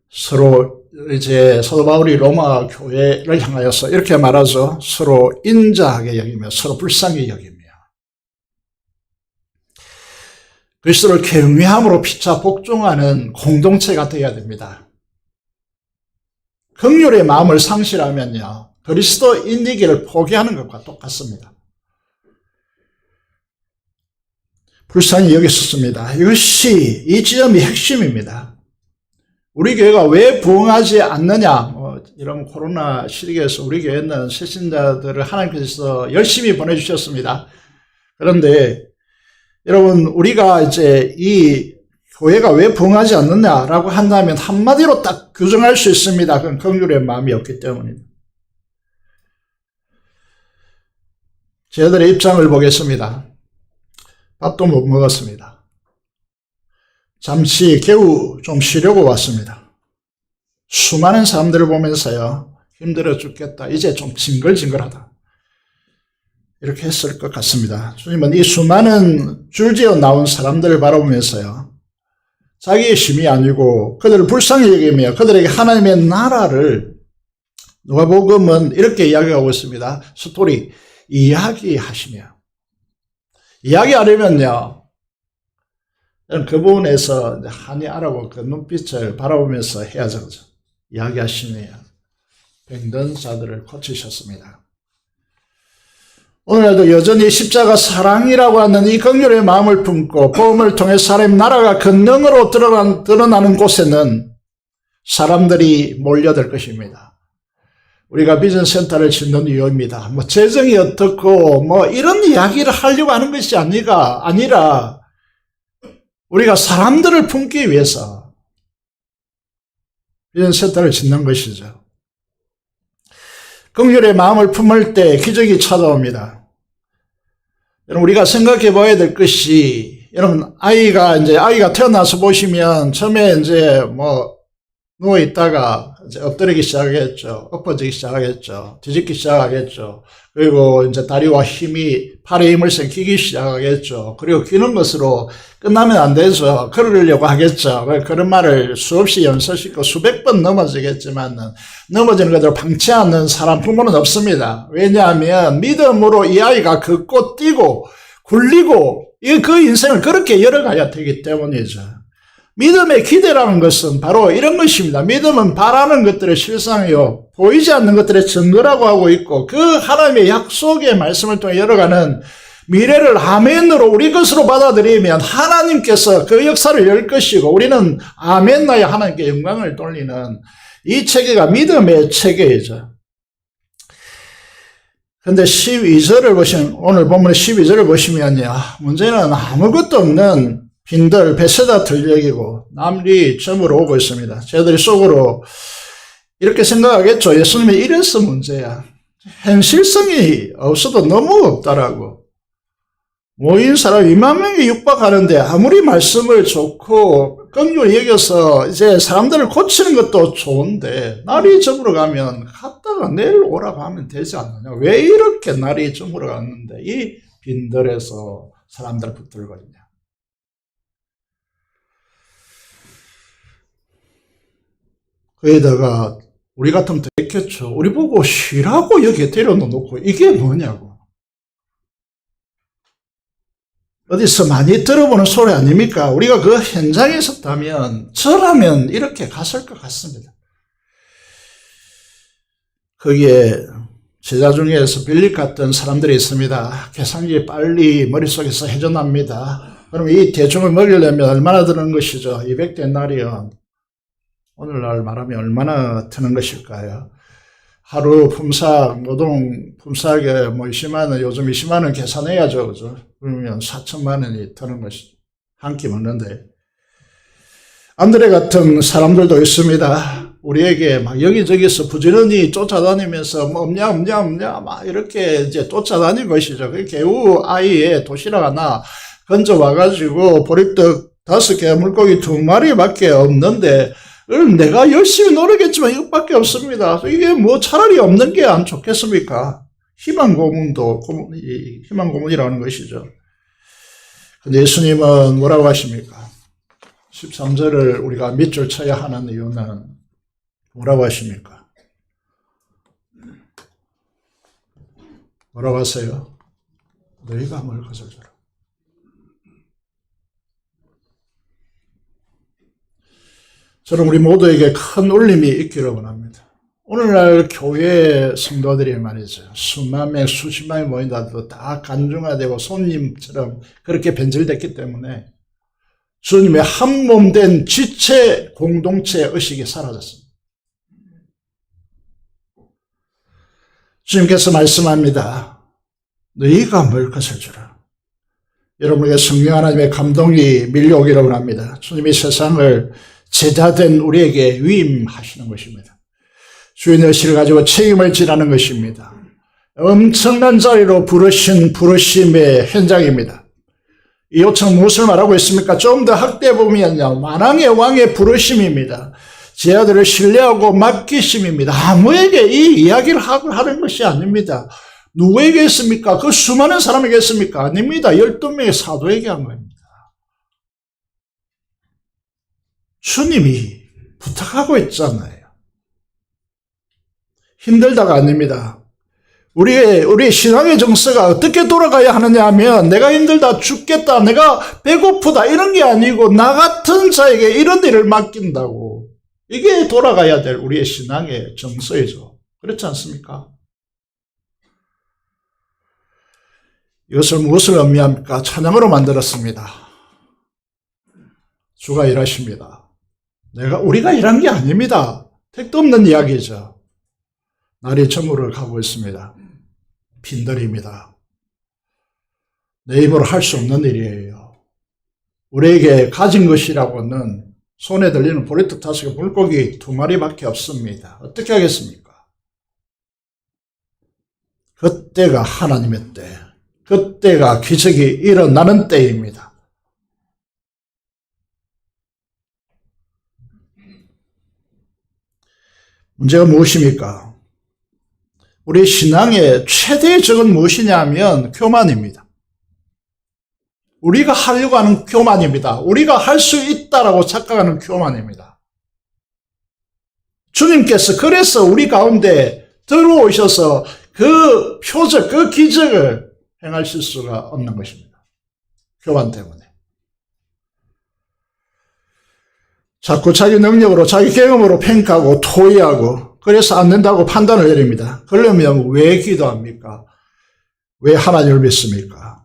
서로 이제 사도 바울이 로마 교회를 향하여서 이렇게 말하죠. 서로 인자하게 여기며 서로 불쌍히 여기며 그리스도를 경외함으로 피차 복종하는 공동체가 되어야 됩니다. 긍휼의 마음을 상실하면요. 그리스도인이기를 포기하는 것과 똑같습니다. 불쌍히 여겼었습니다. 이것이 이 지점이 핵심입니다. 우리 교회가 왜 부흥하지 않느냐? 이런 코로나 시기에서 우리 교회는 새신자들을 하나님께서 열심히 보내주셨습니다. 그런데 여러분 우리가 이제 이 교회가 왜 부흥하지 않느냐라고 한다면 한마디로 딱 규정할 수 있습니다. 그건 긍휼의 마음이 없기 때문입니다. 저희들의 입장을 보겠습니다. 밥도 못 먹었습니다. 잠시 겨우 좀 쉬려고 왔습니다. 수많은 사람들을 보면서요. 힘들어 죽겠다. 이제 좀 징글징글하다. 이렇게 했을 것 같습니다. 주님은 이 수많은 줄지어 나온 사람들을 바라보면서요. 자기의 힘이 아니고 그들을 불쌍히 여기며 그들에게 하나님의 나라를 누가복음은 이렇게 이야기하고 있습니다. 스토리 이야기하시며 이야기하려면요 그 부분에서 한이 알아보고 그 눈빛을 바라보면서 해야죠. 이야기하시며 병든 자들을 고치셨습니다. 오늘날도 여전히 십자가 사랑이라고 하는 이 긍휼의 마음을 품고 복음을 통해 사람의 나라가 권능으로 드러나는 곳에는 사람들이 몰려들 것입니다. 우리가 비전센터를 짓는 이유입니다. 뭐 재정이 어떻고 뭐 이런 이야기를 하려고 하는 것이 아니라 우리가 사람들을 품기 위해서 비전센터를 짓는 것이죠. 긍휼의 마음을 품을 때 기적이 찾아옵니다. 여러분, 우리가 생각해 봐야 될 것이, 여러분, 아이가 태어나서 보시면, 처음에 누워있다가, 엎드리기 시작하겠죠. 엎어지기 시작하겠죠. 뒤집기 시작하겠죠. 그리고 다리와 팔에 힘을 생기기 시작하겠죠. 그리고 기는 것으로 끝나면 안 되죠. 걸으려고 하겠죠. 그런 말을 수없이 연설시키고 수백 번 넘어지겠지만, 넘어지는 것을 방치 않는 사람 부모는 없습니다. 왜냐하면 믿음으로 이 아이가 걷고 뛰고 굴리고 그 인생을 그렇게 열어가야 되기 때문이죠. 믿음의 기대라는 것은 바로 이런 것입니다. 믿음은 바라는 것들의 실상이요 보이지 않는 것들의 증거라고 하고 있고 그 하나님의 약속의 말씀을 통해 열어가는 미래를 아멘으로 우리 것으로 받아들이면 하나님께서 그 역사를 열 것이고 우리는 아멘 나의 하나님께 영광을 돌리는 이 체계가 믿음의 체계이죠. 근데 12절을 보시면 오늘 본문의 12절을 보시면요. 문제는 아무것도 없는 빈들 베세다 들녘이고 남리 점으로 오고 있습니다. 저희들이 속으로 이렇게 생각하겠죠. 예수님이 이래서 문제야. 현실성이 없어도 너무 없다라고. 모인 사람 2만 명이 육박하는데 아무리 말씀을 좋고 긍휼히 여겨서 이제 사람들을 고치는 것도 좋은데 날이 저물어 가면 갔다가 내일 오라고 하면 되지 않느냐. 왜 이렇게 날이 저물어 갔는데 이 빈들에서 사람들 붙들고 있냐. 거기다가 우리 같으면 됐겠죠. 우리 보고 쉬라고 여기에 데려놓고 이게 뭐냐고. 어디서 많이 들어보는 소리 아닙니까? 우리가 그 현장에 있었다면 저라면 이렇게 갔을 것 같습니다. 거기에 제자 중에서 빌립 같은 사람들이 있습니다. 계산기 빨리 머릿속에서 해전합니다. 그럼 이 대중을 먹이려면 얼마나 드는 것이죠? 200데나리온. 오늘날 말하면 얼마나 드는 것일까요? 하루 노동 품삯에 20만 원, 요즘 20만 원 계산해야죠. 그죠? 그러면 4천만 원이 드는 것이 한 끼 먹는데. 안드레 같은 사람들도 있습니다. 우리에게 막 여기저기서 부지런히 쫓아다니면서 없냐, 막 이렇게 이제 쫓아다닌 것이죠. 그 개우 아이의 도시락 하나 건져와가지고 보리떡 5개, 물고기 2마리밖에 없는데, 내가 열심히 노력했지만 이것밖에 없습니다. 이게 차라리 없는 게 안 좋겠습니까? 희망 고문이라는 것이죠. 근데 예수님은 뭐라고 하십니까? 13절을 우리가 밑줄 쳐야 하는 이유는 뭐라고 하십니까? 뭐라고 하세요? 너희가 뭘 것을 줘라. 저는 우리 모두에게 큰 울림이 있기를 원합니다. 오늘날 교회 성도들이 말이죠. 수만 명, 수십만이 모인다도 다 간중화되고 손님처럼 그렇게 변질됐기 때문에 주님의 한 몸 된 지체 공동체 의식이 사라졌습니다. 주님께서 말씀합니다. 너희가 먹을 것을 주라. 여러분에게 성령 하나님의 감동이 밀려오기를 원합니다. 주님이 세상을 제자된 우리에게 위임하시는 것입니다. 주인의 의식을 가지고 책임을 지라는 것입니다. 엄청난 자리로 부르심의 현장입니다. 이 요청 무엇을 말하고 있습니까? 좀 더 확대해 보면요. 만왕의 왕의 부르심입니다. 제 아들을 신뢰하고 맡기심입니다. 아무에게 이 이야기를 하는 것이 아닙니다. 누구에게 했습니까? 그 수많은 사람에게 했습니까? 아닙니다. 12명의 사도에게 한 겁니다. 주님이 부탁하고 있잖아요. 힘들다가 아닙니다. 우리의 신앙의 정서가 어떻게 돌아가야 하느냐 하면 내가 힘들다 죽겠다 내가 배고프다 이런 게 아니고 나 같은 자에게 이런 일을 맡긴다고 이게 돌아가야 될 우리의 신앙의 정서이죠. 그렇지 않습니까? 이것을 무엇을 의미합니까? 찬양으로 만들었습니다. 주가 일하십니다. 우리가 일한 게 아닙니다. 택도 없는 이야기죠. 날이 저물어 가고 있습니다. 빈들입니다. 내 힘으로 할 수 없는 일이에요. 우리에게 가진 것이라고는 손에 들리는 보리떡 5개, 물고기 2마리밖에 없습니다. 어떻게 하겠습니까? 그때가 하나님의 때, 그때가 기적이 일어나는 때입니다. 문제가 무엇입니까? 우리 신앙의 최대의 적은 무엇이냐면 교만입니다. 우리가 하려고 하는 교만입니다. 우리가 할 수 있다라고 착각하는 교만입니다. 주님께서 그래서 우리 가운데 들어오셔서 그 표적, 그 기적을 행하실 수가 없는 것입니다. 교만 때문에. 자꾸 자기 능력으로, 자기 경험으로 평가하고 토의하고 그래서 안 된다고 판단을 내립니다. 그러면 왜 기도합니까? 왜 하나님을 믿습니까?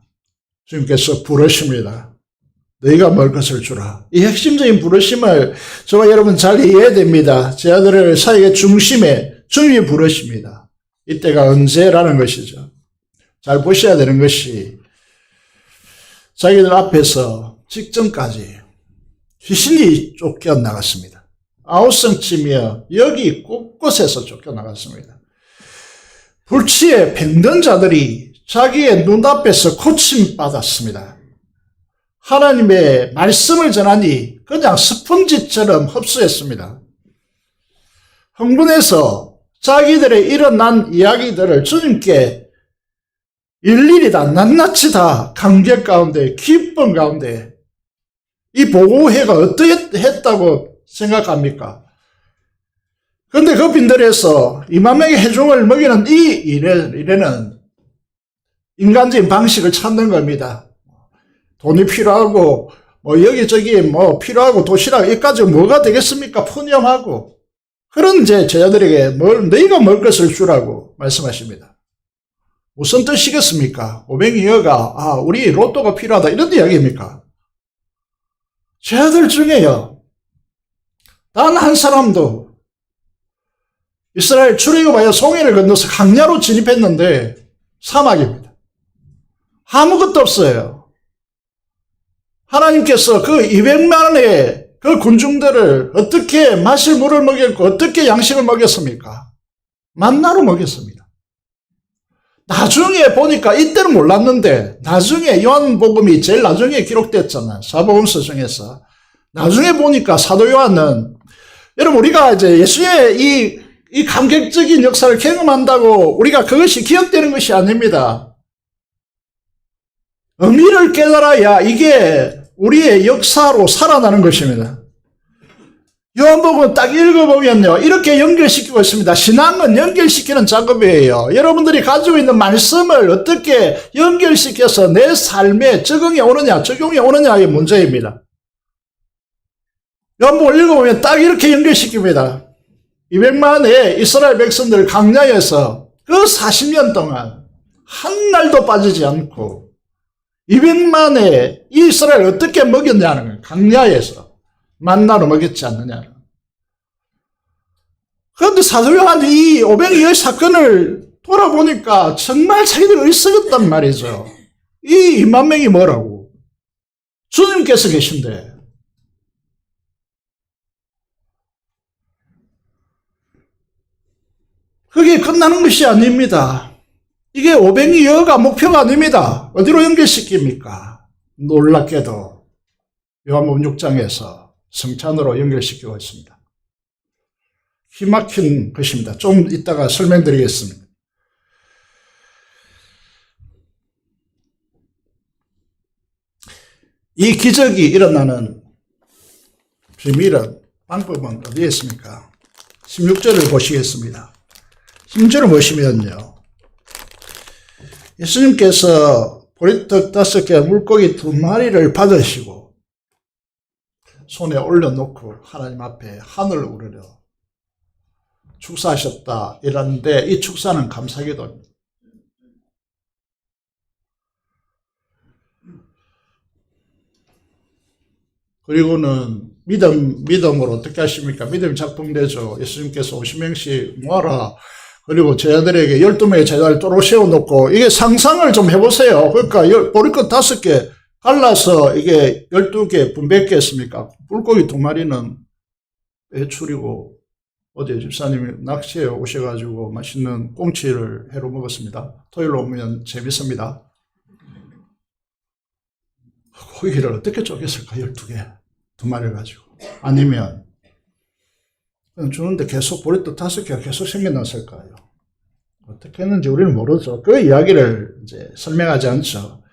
주님께서 부르십니다. 너희가 먹을 것을 주라. 이 핵심적인 부르심을 저와 여러분 잘 이해해야 됩니다. 제 아들을 사역의 중심에 주님이 부르십니다. 이때가 언제라는 것이죠. 잘 보셔야 되는 것이 자기들 앞에서 직전까지 귀신이 쫓겨나갔습니다. 아우성쯤이여 여기 곳곳에서 쫓겨나갔습니다. 불치에 병든 자들이 자기의 눈앞에서 고침받았습니다. 하나님의 말씀을 전하니 그냥 스펀지처럼 흡수했습니다. 흥분해서 자기들의 일어난 이야기들을 주님께 일일이 다 낱낱이 다 감격 가운데 기쁨 가운데 이 보고회가 어떻게 했다고 생각합니까? 그런데 그 빈들에서 2만 명의 회중을 먹이는 이 일에는 인간적인 방식을 찾는 겁니다. 돈이 필요하고 여기저기 필요하고 도시락 여기까지 뭐가 되겠습니까? 푸념하고 그런 제자들에게 너희가 먹을 것을 주라고 말씀하십니다. 무슨 뜻이겠습니까? 오병이어가 우리 로또가 필요하다 이런 이야기입니까? 제자들 중에요. 단 한 사람도 이스라엘 출애굽하여 송해를 건너서 강야로 진입했는데 사막입니다. 아무것도 없어요. 하나님께서 그 200만의 그 군중들을 어떻게 마실 물을 먹였고 어떻게 양식을 먹였습니까? 만나로 먹였습니다. 나중에 보니까 이때는 몰랐는데 나중에 요한복음이 제일 나중에 기록됐잖아요. 사복음서 중에서. 나중에 보니까 사도 요한은 여러분 우리가 이제 예수의 이 감격적인 역사를 경험한다고 우리가 그것이 기억되는 것이 아닙니다. 의미를 깨달아야 이게 우리의 역사로 살아나는 것입니다. 요한복음 딱 읽어보면요. 이렇게 연결시키고 있습니다. 신앙은 연결시키는 작업이에요. 여러분들이 가지고 있는 말씀을 어떻게 연결시켜서 내 삶에 적용이 오느냐의 문제입니다. 요한복음 읽어보면 딱 이렇게 연결시킵니다. 200만의 이스라엘 백성들 강야에서 그 40년 동안 한 날도 빠지지 않고 200만의 이스라엘 어떻게 먹였냐는 거예요. 강야에서. 만나로 먹였지 않느냐는. 그런데 사도 요한이 이 오병이어 사건을 돌아보니까 정말 자기들 어리석었단 말이죠. 이 2만 명이 뭐라고? 주님께서 계신데. 그게 끝나는 것이 아닙니다. 이게 오병이어가 목표가 아닙니다. 어디로 연결시킵니까? 놀랍게도 요한복음 6장에서 성찬으로 연결시키고 있습니다. 기막힌 것입니다. 좀 이따가 설명드리겠습니다. 이 기적이 일어나는 비밀은, 방법은 어디에 있습니까? 16절을 보시겠습니다. 16절을 보시면요, 예수님께서 보리떡 5개, 물고기 2마리를 받으시고 손에 올려놓고 하나님 앞에 하늘을 우러러 축사하셨다 이러는데, 이 축사는 감사기도입니다. 그리고는 믿음으로 어떻게 하십니까? 믿음이 작동되죠. 예수님께서 50명씩 모아라. 그리고 제자들에게 12명의 제자를 또로 세워놓고, 이게 상상을 좀 해보세요. 그러니까 보리떡 5개 갈라서 이게 12개 분배했게 했습니까? 물고기 2마리는 배출이고, 어제 집사님이 낚시에 오셔가지고 맛있는 꽁치를 회로 먹었습니다. 토요일 오면 재밌습니다. 고기를 어떻게 쪼갰을까? 12개, 2마리를 가지고. 아니면 그냥 주는데 계속 보리떡 5개가 계속 생겨났을까요? 어떻게 했는지 우리는 모르죠. 그 이야기를 이제 설명하지 않죠.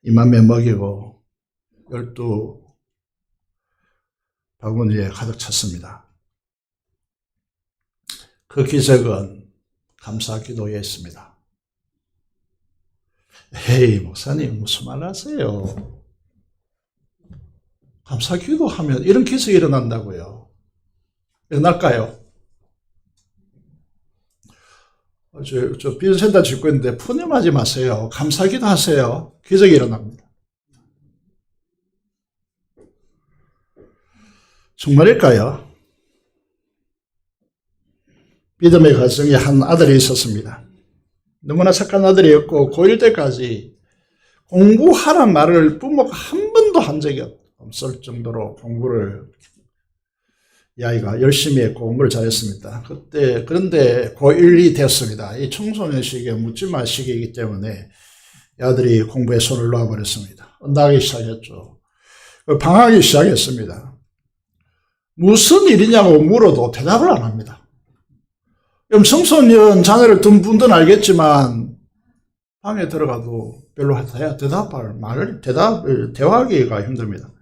2만 명 먹이고 12바구니에 가득 찼습니다. 그 기적은 감사 기도에 있습니다. 에이, 목사님 무슨 말 하세요? 감사 기도하면 이런 기적이 일어난다고요. 일어날까요? 저 비전센터 짓고 있는데 푸념하지 마세요. 감사 기도하세요. 기적이 일어납니다. 정말일까요? 믿음의 가정에 한 아들이 있었습니다. 너무나 착한 아들이었고 고1 때까지 공부하란 말을 부모가 한 번도 한 적이 없을 정도로 공부를, 이 아이가 열심히 했고 공부를 잘했습니다. 그런데 고1이 되었습니다. 이 청소년 시기에 묻지마 시기이기 때문에 이 아들이 공부에 손을 놓아버렸습니다. 언나가기 시작했죠. 방황하기 시작했습니다. 무슨 일이냐고 물어도 대답을 안 합니다. 청소년 자녀를 둔 분들은 알겠지만 방에 들어가도 별로 대화하기가 힘듭니다.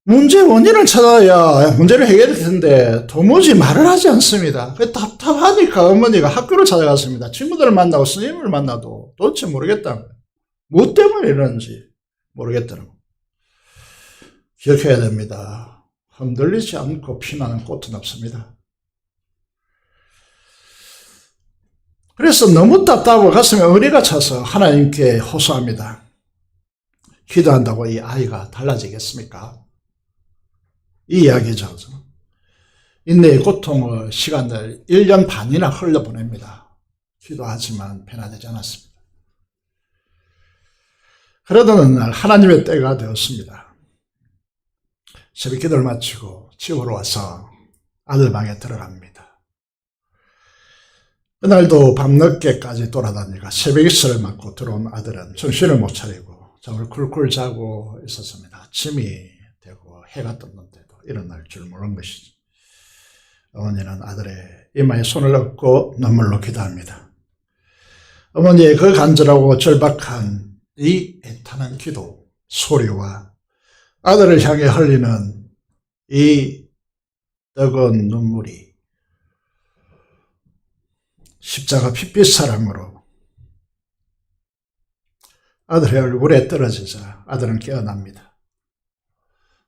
문제 원인을 찾아야 문제를 해결할 텐데 도무지 말을 하지 않습니다. 답답하니까 어머니가 학교를 찾아갔습니다. 친구들을 만나고 스님을 만나도 도대체 모르겠다는 거예요. 무엇 때문에 이러는지 모르겠다는 거예요. 기억해야 됩니다. 흔들리지 않고 피나는 꽃은 없습니다. 그래서 너무 답답하고 가슴에 어리가 차서 하나님께 호소합니다. 기도한다고 이 아이가 달라지겠습니까? 이 이야기죠. 인내의 고통을, 시간을 1년 반이나 흘려보냅니다. 기도하지만 변화되지 않았습니다. 그러던 어느 날 하나님의 때가 되었습니다. 새벽 기도를 마치고 집으로 와서 아들 방에 들어갑니다. 그날도 밤늦게까지 돌아다니가 새벽 이슬을 맞고 들어온 아들은 정신을 못 차리고 잠을 쿨쿨 자고 있었습니다. 아침이 되고 해가 떴는데도 일어날 줄 모르는 것이죠. 어머니는 아들의 이마에 손을 얹고 눈물로 기도합니다. 어머니의 그 간절하고 절박한 이 애타는 기도 소리와 아들을 향해 흘리는 이 뜨거운 눈물이 십자가 핏빛 사랑으로 아들의 얼굴에 떨어지자 아들은 깨어납니다.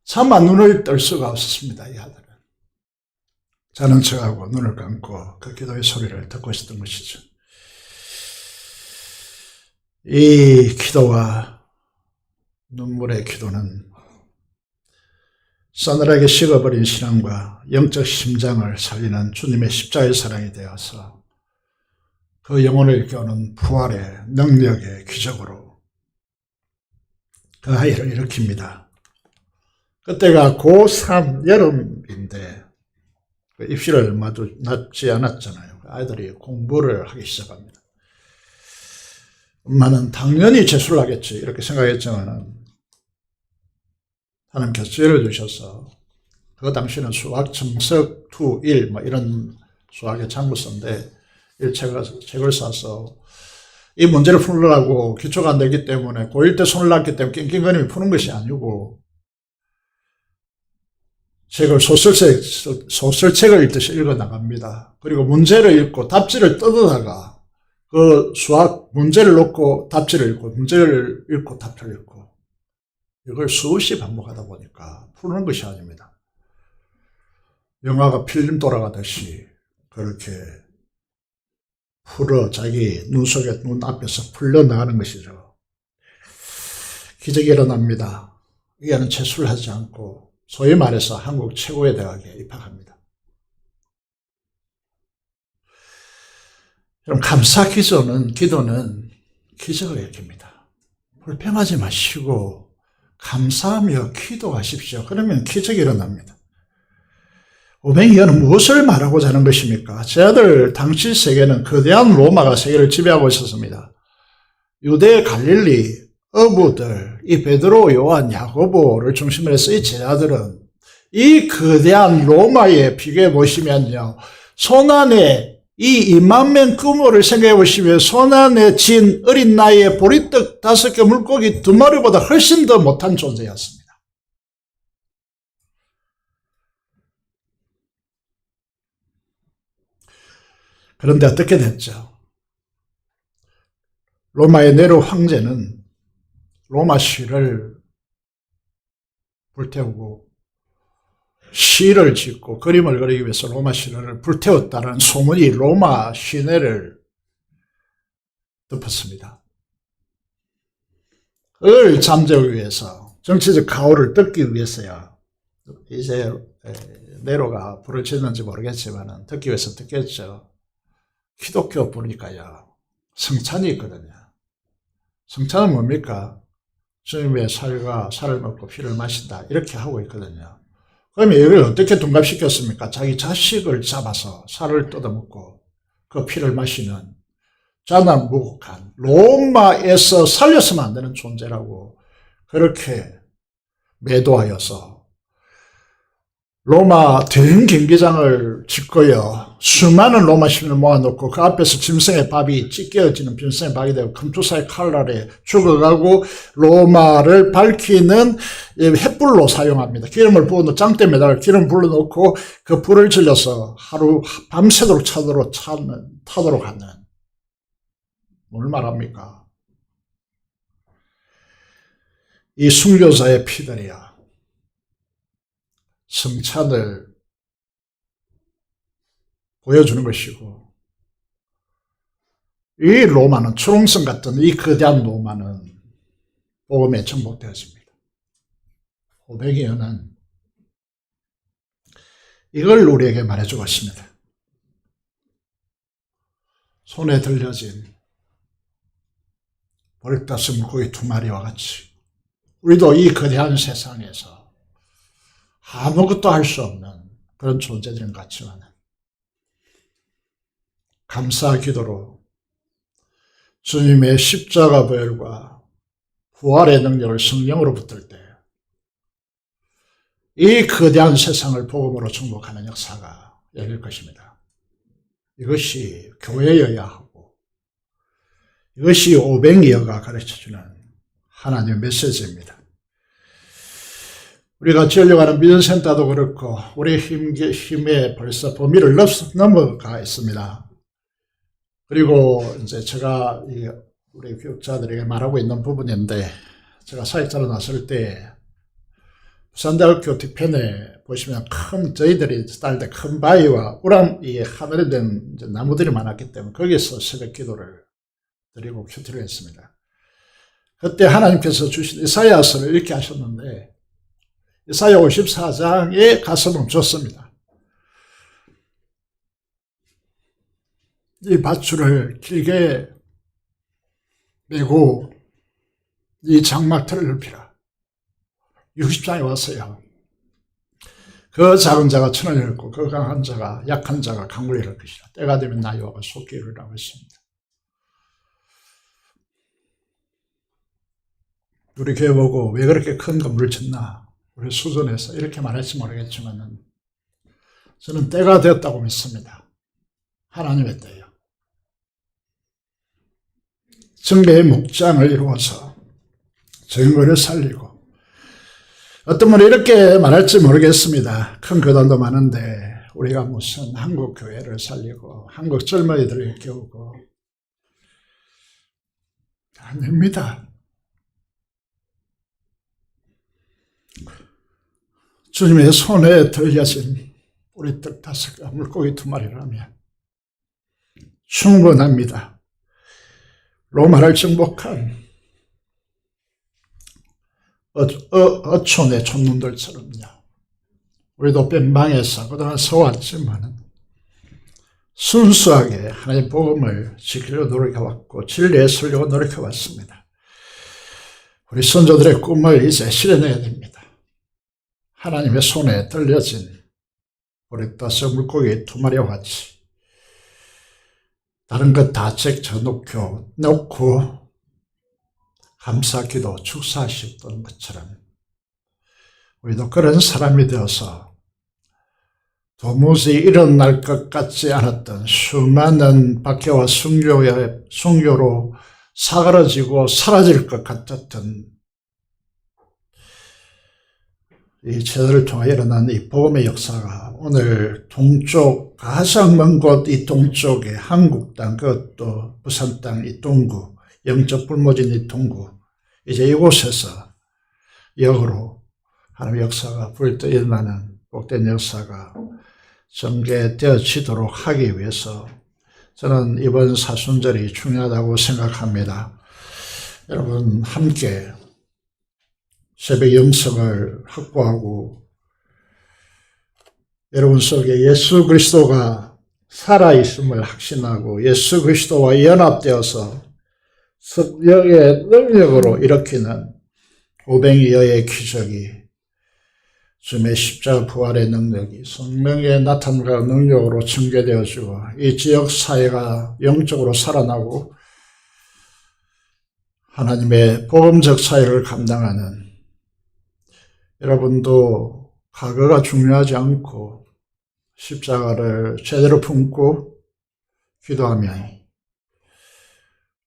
차마 눈을 뜰 수가 없었습니다. 이 아들은 자는 척하고 눈을 감고 그 기도의 소리를 듣고 있었던 것이죠. 이 기도와 눈물의 기도는 싸늘하게 식어버린 신앙과 영적 심장을 살리는 주님의 십자가의 사랑이 되어서 그 영혼을 깨우는 부활의 능력의 기적으로 그 아이를 일으킵니다. 그때가 고3 여름인데 입시를 맞지 않았잖아요. 아이들이 공부를 하기 시작합니다. 엄마는 당연히 재수를 하겠지 이렇게 생각했지만 하나님께서 지혜를 주셔서 그 당시는 수학 첨석 2, 1 이런 수학의 장부서인데 책을 사서 이 문제를 풀으라고 기초가 안 되기 때문에 고1 때 손을 놨기 때문에 낑낑거리며 푸는 것이 아니고 책을 소설책을 읽듯이 읽어나갑니다. 그리고 문제를 읽고 답지를 뜯어다가 그 수학 문제를 놓고 답지를 읽고 문제를 읽고 답지를 읽고 이걸 수없이 반복하다 보니까 푸는 것이 아닙니다. 영화가 필름 돌아가듯이 그렇게 자기 눈 앞에서 풀려나가는 것이죠. 기적이 일어납니다. 이하는 재수를 하지 않고 소위 말해서 한국 최고의 대학에 입학합니다. 그럼 감사 기도는 기적을 일으킵니다. 불평하지 마시고 감사하며 기도하십시오. 그러면 기적이 일어납니다. 오뱅이어는 무엇을 말하고자 하는 것입니까? 제 아들 당시 세계는 거대한 로마가 세계를 지배하고 있었습니다. 유대 갈릴리 어부들, 이 베드로, 요한, 야고보를 중심으로 해서 이 제자들은 이 거대한 로마에 비교해 보시면요, 손안에 이 2만명 규모를 생각해 보시면 손안에 쥔 어린 나이에 보리떡 5개 물고기 2마리보다 훨씬 더 못한 존재였습니다. 그런데 어떻게 됐죠? 로마의 네로 황제는 로마 시를 불태우고 시를 짓고 그림을 그리기 위해서 로마 시를 불태웠다는 소문이 로마 시내를 덮었습니다. 을 잠재우기 위해서 정치적 가오를 뜯기 위해서야 이제 네로가 불을 지었는지 모르겠지만 뜯기 위해서 뜯겠죠. 기독교 부르니까요, 성찬이 있거든요. 성찬은 뭡니까? 주님의 살과 살을 먹고 피를 마신다, 이렇게 하고 있거든요. 그러면 이걸 어떻게 둔갑시켰습니까? 자기 자식을 잡아서 살을 뜯어먹고 그 피를 마시는 자난무국한 로마에서 살렸으면 안 되는 존재라고 그렇게 매도하여서 로마 대형 경기장을 짓고요, 수많은 로마 시민을 모아놓고 그 앞에서 짐승의 밥이 찢겨지는 짐승의 밥이 되고 금투사의 칼 아래 죽어가고 로마를 밝히는 횃불로 사용합니다. 기름을 부어놓고 짱대 매달 기름 불러놓고 그 불을 질러서 하루 밤새도록 타도록 하는, 뭘 말합니까? 이 순교자의 피들이야 성찬을 보여주는 것이고, 이 로마는 초롱성 같은 이 거대한 로마는 복음에 정복되었습니다. 오뱅이어는 이걸 우리에게 말해주고 있습니다. 손에 들려진 보리떡 물고기 2마리와 같이 우리도 이 거대한 세상에서 아무것도 할 수 없는 그런 존재들인 것 같지만 감사 기도로 주님의 십자가 보혈과 부활의 능력을 성령으로 붙들 때 이 거대한 세상을 복음으로 정복하는 역사가 열릴 것입니다. 이것이 교회여야 하고 이것이 오뱅이어가 가르쳐주는 하나님의 메시지입니다. 우리가 지으려고 하는 미전센터도 그렇고 우리 힘에 벌써 범위를 넘어가 있습니다. 그리고 이제 제가 우리 교육자들에게 말하고 있는 부분인데, 제가 사역자로 나설 때 부산대학교 뒤편에 보시면 저희들이 살 때 큰 바위와 우람이 하늘에 된 나무들이 많았기 때문에 거기서 새벽 기도를 드리고 큐티를 했습니다. 그때 하나님께서 주신 이사야서를 읽게 하셨는데 이사야 54장에 가서 멈췄습니다. 이 밧줄을 길게 메고 이 장막틀을 넓히라. 60장에 왔어요. 그 작은 자가 천을 잃고 그 강한 자가 약한 자가 강물을 잃을 것이라. 때가 되면 나 여호와가 속히 이루리라고 했습니다. 우리 교회 보고 왜 그렇게 큰 건물을 짓나, 우리 수전에서 이렇게 말할지 모르겠지만 저는 때가 되었다고 믿습니다. 하나님의 때요. 증거의 목장을 이루어서 증거를 살리고, 어떤 분은 이렇게 말할지 모르겠습니다. 큰 교단도 많은데 우리가 무슨 한국 교회를 살리고 한국 젊은이들을 깨우고, 아닙니다. 주님의 손에 들려진 우리 떡 5개, 물고기 2마리라면 충분합니다. 로마를 정복한 어촌의 촌놈들처럼요. 우리도 변방에서 그동안 서왔지만 순수하게 하나님의 복음을 지키려 노력해왔고 진리에 서려고 노력해왔습니다. 우리 선조들의 꿈을 이제 실현해야 됩니다. 하나님의 손에 들려진 우리 5 물고기 2마리와 같이 다른 것 다 제쳐놓고 감사기도 축사하셨던 것처럼 우리도 그런 사람이 되어서 도무지 일어날 것 같지 않았던 수많은 박해와 순교로 사그러지고 사라질 것 같았던 이 제도를 통해 일어난 이 복음의 역사가 오늘 동쪽, 가장 먼 곳 이 동쪽에 한국 땅, 그것도 부산 땅 이 동구, 영적 불모진 이 동구, 이제 이곳에서 역으로 하나님의 역사가 불떠 일어나는 복된 역사가 전개되어지도록 하기 위해서 저는 이번 사순절이 중요하다고 생각합니다. 여러분 함께 새벽 영성을 확보하고 여러분 속에 예수 그리스도가 살아있음을 확신하고 예수 그리스도와 연합되어서 성령의 능력으로 일으키는 오병이어의 기적이 주님의 십자가 부활의 능력이 성령의 나타남과 능력으로 증개되어지고 이 지역 사회가 영적으로 살아나고 하나님의 복음적 사역을 감당하는 여러분도 과거가 중요하지 않고 십자가를 제대로 품고 기도하면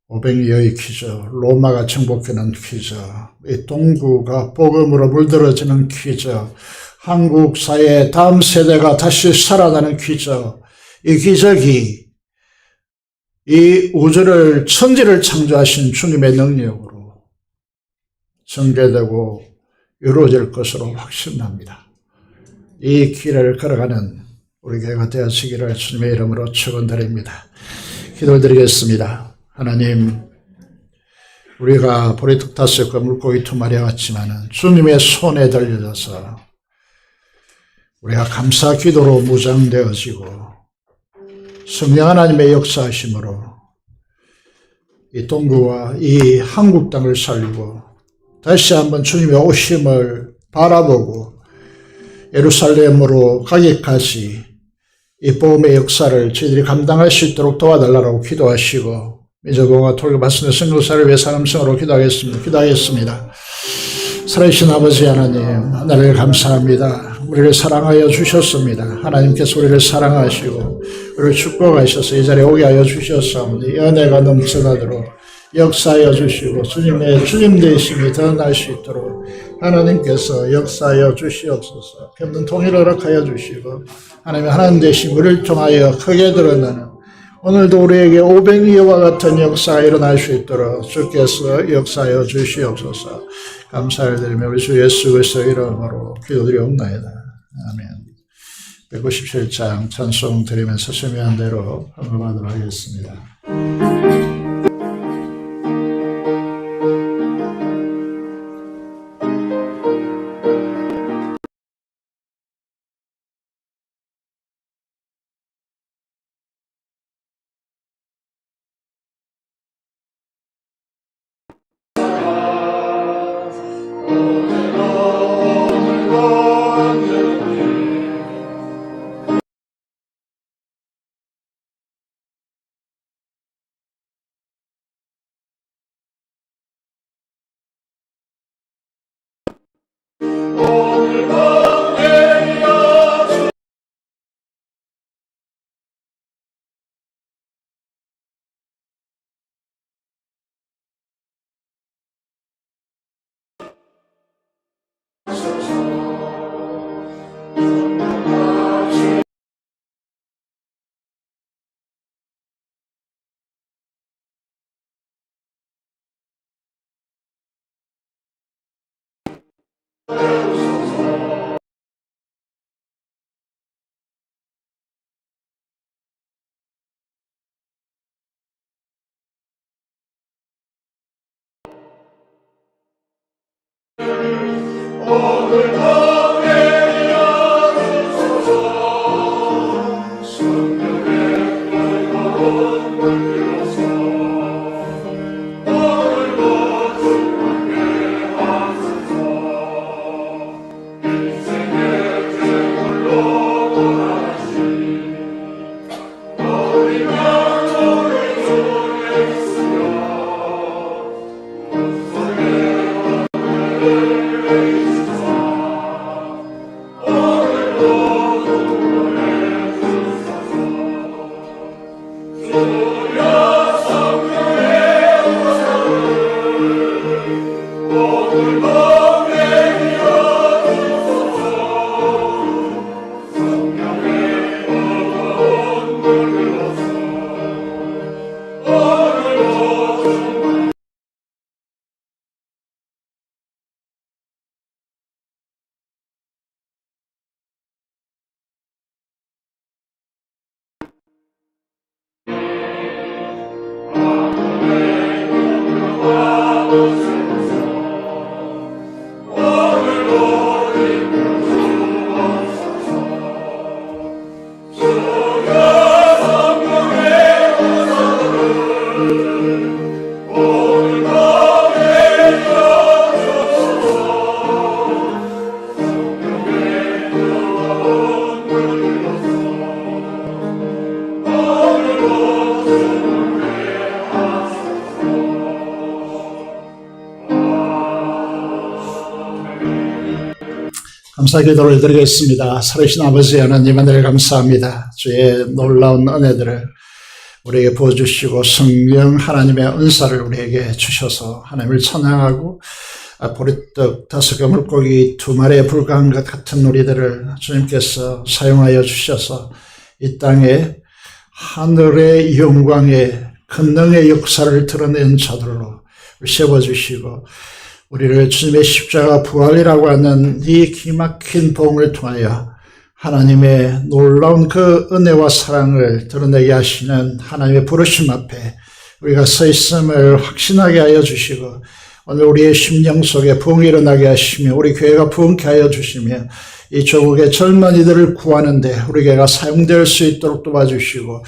오병이어의 기적, 로마가 정복하는 기적, 이 동구가 복음으로 물들어지는 기적, 한국 사회의 다음 세대가 다시 살아나는 기적, 이 기적이 이 우주를 천지를 창조하신 주님의 능력으로 전개되고 이루어질 것으로 확신합니다. 이 길을 걸어가는 우리 교회가 되어지기를 주님의 이름으로 축원드립니다. 기도를 드리겠습니다. 하나님, 우리가 보리떡 5개 물고기 2마리와 같지만 주님의 손에 들려져서 우리가 감사 기도로 무장되어지고 성령 하나님의 역사하심으로 이 동구와 이 한국 땅을 살리고 다시 한번 주님의 오심을 바라보고 예루살렘으로 가기까지 이 복음의 역사를 저희들이 감당할 수 있도록 도와달라고 기도하시고 민족공화 통일 말씀의 선교사를 위해 사람성으로 기도하겠습니다. 살아계신 아버지 하나님, 하나님을 감사합니다. 우리를 사랑하여 주셨습니다. 하나님께서 우리를 사랑하시고 우리를 축복하셔서 이 자리에 오게 하여 주셨사오니 연애가 넘쳐나도록 역사하여 주시고 주님 되심이 드러날 수 있도록 하나님께서 역사하여 주시옵소서. 평등 통일을 허락하여 주시고 하나님 되심 우리를 통하여 크게 드러나는 오늘도 우리에게 오병이어와 같은 역사가 일어날 수 있도록 주께서 역사하여 주시옵소서. 감사를 드리며 우리 주 예수 그리스도의 이름으로 기도드리옵나이다. 아멘. 197장 찬송 드리면서 설명한 대로 헌금하도록 하겠습니다. 감사기도를 드리겠습니다. 살아계신 아버지 하나님 은혜를 감사합니다. 주의 놀라운 은혜들을 우리에게 부어주시고 성령 하나님의 은사를 우리에게 주셔서 하나님을 찬양하고 보리떡 5개 물고기 2마리에 불과한 것 같은 우리들을 주님께서 사용하여 주셔서 이 땅에 하늘의 영광의 권능의 역사를 드러낸 자들로 세워주시고 우리를 주님의 십자가 부활이라고 하는 이 기막힌 복음을 통하여 하나님의 놀라운 그 은혜와 사랑을 드러내게 하시는 하나님의 부르심 앞에 우리가 서 있음을 확신하게 하여 주시고 오늘 우리의 심령 속에 부흥이 일어나게 하시며 우리 교회가 부흥케 하여 주시며 이 조국의 젊은이들을 구하는데 우리 교회가 사용될 수 있도록 도와주시고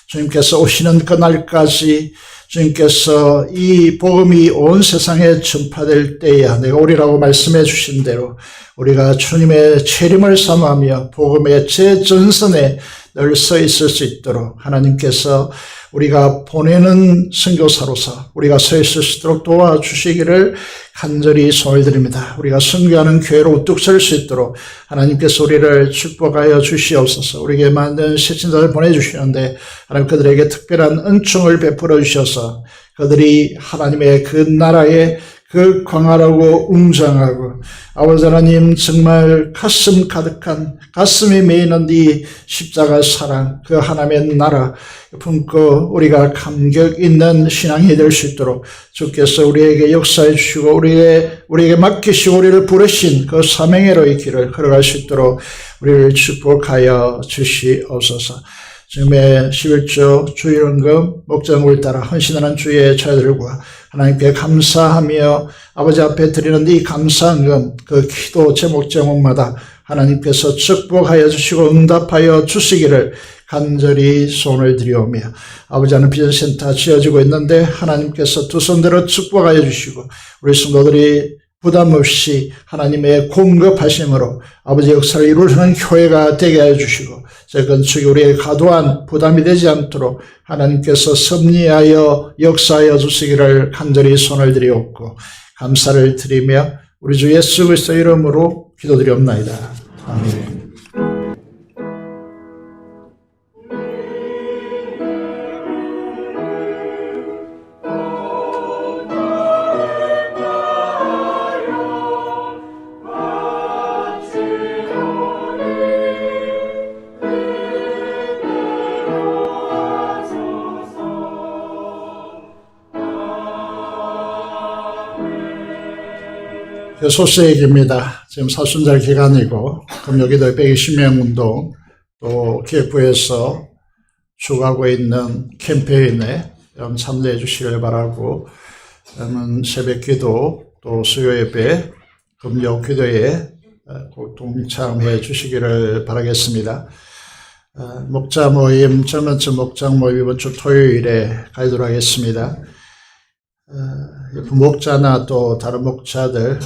주님께서 오시는 그날까지 주님께서 이 복음이 온 세상에 전파될 때야 내가 오리라고 말씀해 주신 대로 우리가 주님의 재림을 삼으며 복음의 제전선에 늘 서 있을 수 있도록 하나님께서 우리가 보내는 선교사로서 우리가 서 있을 수 있도록 도와주시기를 간절히 소원을 드립니다. 우리가 선교하는 교회로 우뚝 설 수 있도록 하나님께서 우리를 축복하여 주시옵소서. 우리에게 많은 시친자를 보내주시는데 하나님 그들에게 특별한 은총을 베풀어 주셔서 그들이 하나님의 그 나라에 그 광활하고 웅장하고 아버지 하나님 정말 가슴 가득한 가슴이 메이는 이 십자가 사랑 그 하나님의 나라 품고 우리가 감격 있는 신앙이 될 수 있도록 주께서 우리에게 역사해 주시고 우리에게 맡기시고 우리를 부르신 그 사명회로의 길을 걸어갈 수 있도록 우리를 축복하여 주시옵소서. 지금의 11조 주일원금 목장을 따라 헌신하는 주의 자들과 하나님께 감사하며 아버지 앞에 드리는 이 감사헌금 그 기도 제목 제목마다 하나님께서 축복하여 주시고 응답하여 주시기를 간절히 소원을 드리오며 아버지 하나님 비전센터 지어지고 있는데 하나님께서 두 손대로 축복하여 주시고 우리 성도들이 부담 없이 하나님의 공급하심으로 아버지 역사를 이루는 교회가 되게 하여 주시고 제 건축이 우리의 과도한 부담이 되지 않도록 하나님께서 섭리하여 역사하여 주시기를 간절히 손을 드리옵고 감사를 드리며 우리 주 예수 그리스도 이름으로 기도드리옵나이다. 아멘. 소수얘기입니다. 지금 사순절 기간이고 금요기도 120명 운동 또 기획부에서 주가고 있는 캠페인에 참여해 주시길 바라고 새벽기도 또 수요예배 금요 기도에 꼭 동참해 주시기를 바라겠습니다. 목자 모임, 젊은층 목자 모임 이번 주 토요일에 가도록 하겠습니다. 부목자나 또 다른 목자들,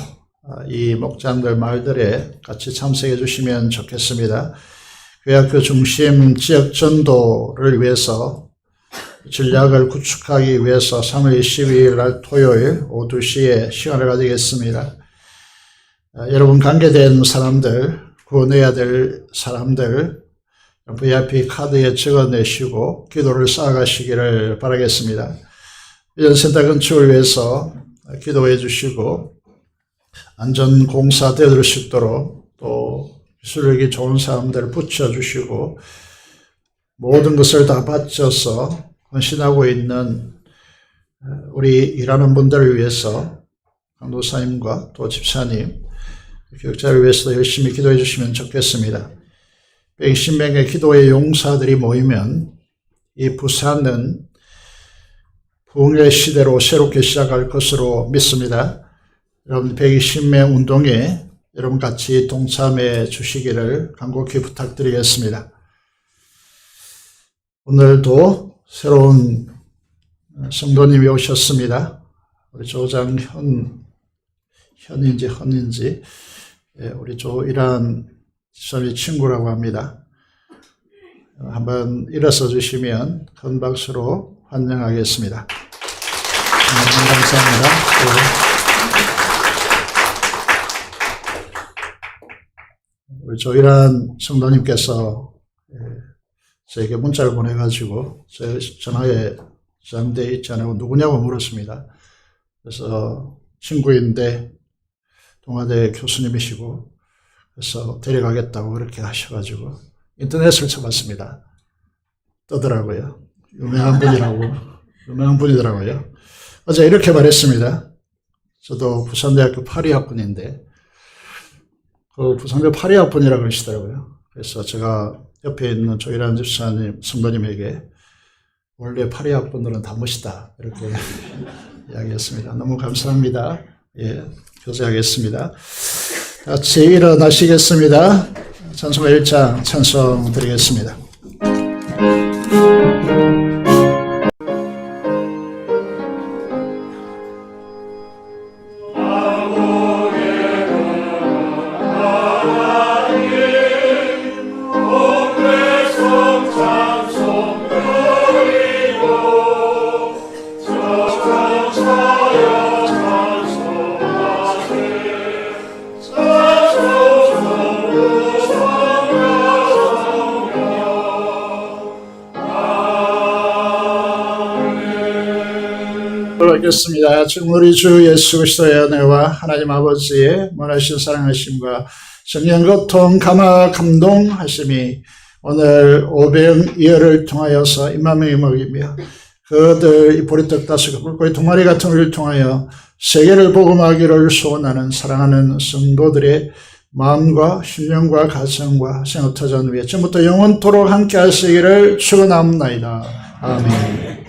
이 목장들 말들에 같이 참석해 주시면 좋겠습니다. 교회학교 중심 지역 전도를 위해서 전략을 구축하기 위해서 3월 22일 날 토요일 오후 2시에 시간을 가지겠습니다. 여러분 관계된 사람들, 구원해야 될 사람들 VIP 카드에 적어내시고 기도를 쌓아가시기를 바라겠습니다. 위전센터 건축을 위해서 기도해 주시고 안전공사 되어들 수 있도록 또 기술력이 좋은 사람들을 붙여주시고 모든 것을 다 바쳐서 헌신하고 있는 우리 일하는 분들을 위해서 강도사님과 또 집사님, 교육자를 위해서도 열심히 기도해 주시면 좋겠습니다. 120명의 기도의 용사들이 모이면 이 부산은 부흥의 시대로 새롭게 시작할 것으로 믿습니다. 여러분 120명 운동에 여러분 같이 동참해 주시기를 간곡히 부탁드리겠습니다. 오늘도 새로운 성도님이 오셨습니다. 우리 조장현, 현인지 헌인지, 우리 조일한 집사님 친구라고 합니다. 한번 일어서 주시면 큰 박수로 환영하겠습니다. 감사합니다. 우리 조일한 성도님께서 저에게 문자를 보내가지고 제 전화에 저장되어 있지 않고 누구냐고 물었습니다. 그래서 친구인데 동아대 교수님이시고 그래서 데려가겠다고 그렇게 하셔가지고 인터넷을 쳐봤습니다. 뜨더라고요. 유명한 분이더라고요. 어제 이렇게 말했습니다. 저도 부산대학교 파리학번인데 그 부산대 파리학번이라고 그러시더라고요. 그래서 제가 옆에 있는 조일한 집사님, 성도님에게 원래 파리학번들은 다 멋있다 이렇게 이야기했습니다. 너무 감사합니다. 예, 교제하겠습니다. 같이 일어나시겠습니다. 찬송가 1장 찬송 드리겠습니다. 하겠습니다. 지금 우리 주 예수 그리스도의 은혜와 하나님 아버지의 무한하신 사랑하심과 성령 교통 감화 감동하심이 오늘 오병이어를 통하여서 임마명이 먹이며 그들 이 보리떡 5개 물고기 2마리 같은 우리를 통하여 세계를 복음하기를 소원하는 사랑하는 성도들의 마음과 심령과 가정과 생업터전 위에 지금부터 영원토록 함께 하시기를 축원합니다. 아멘.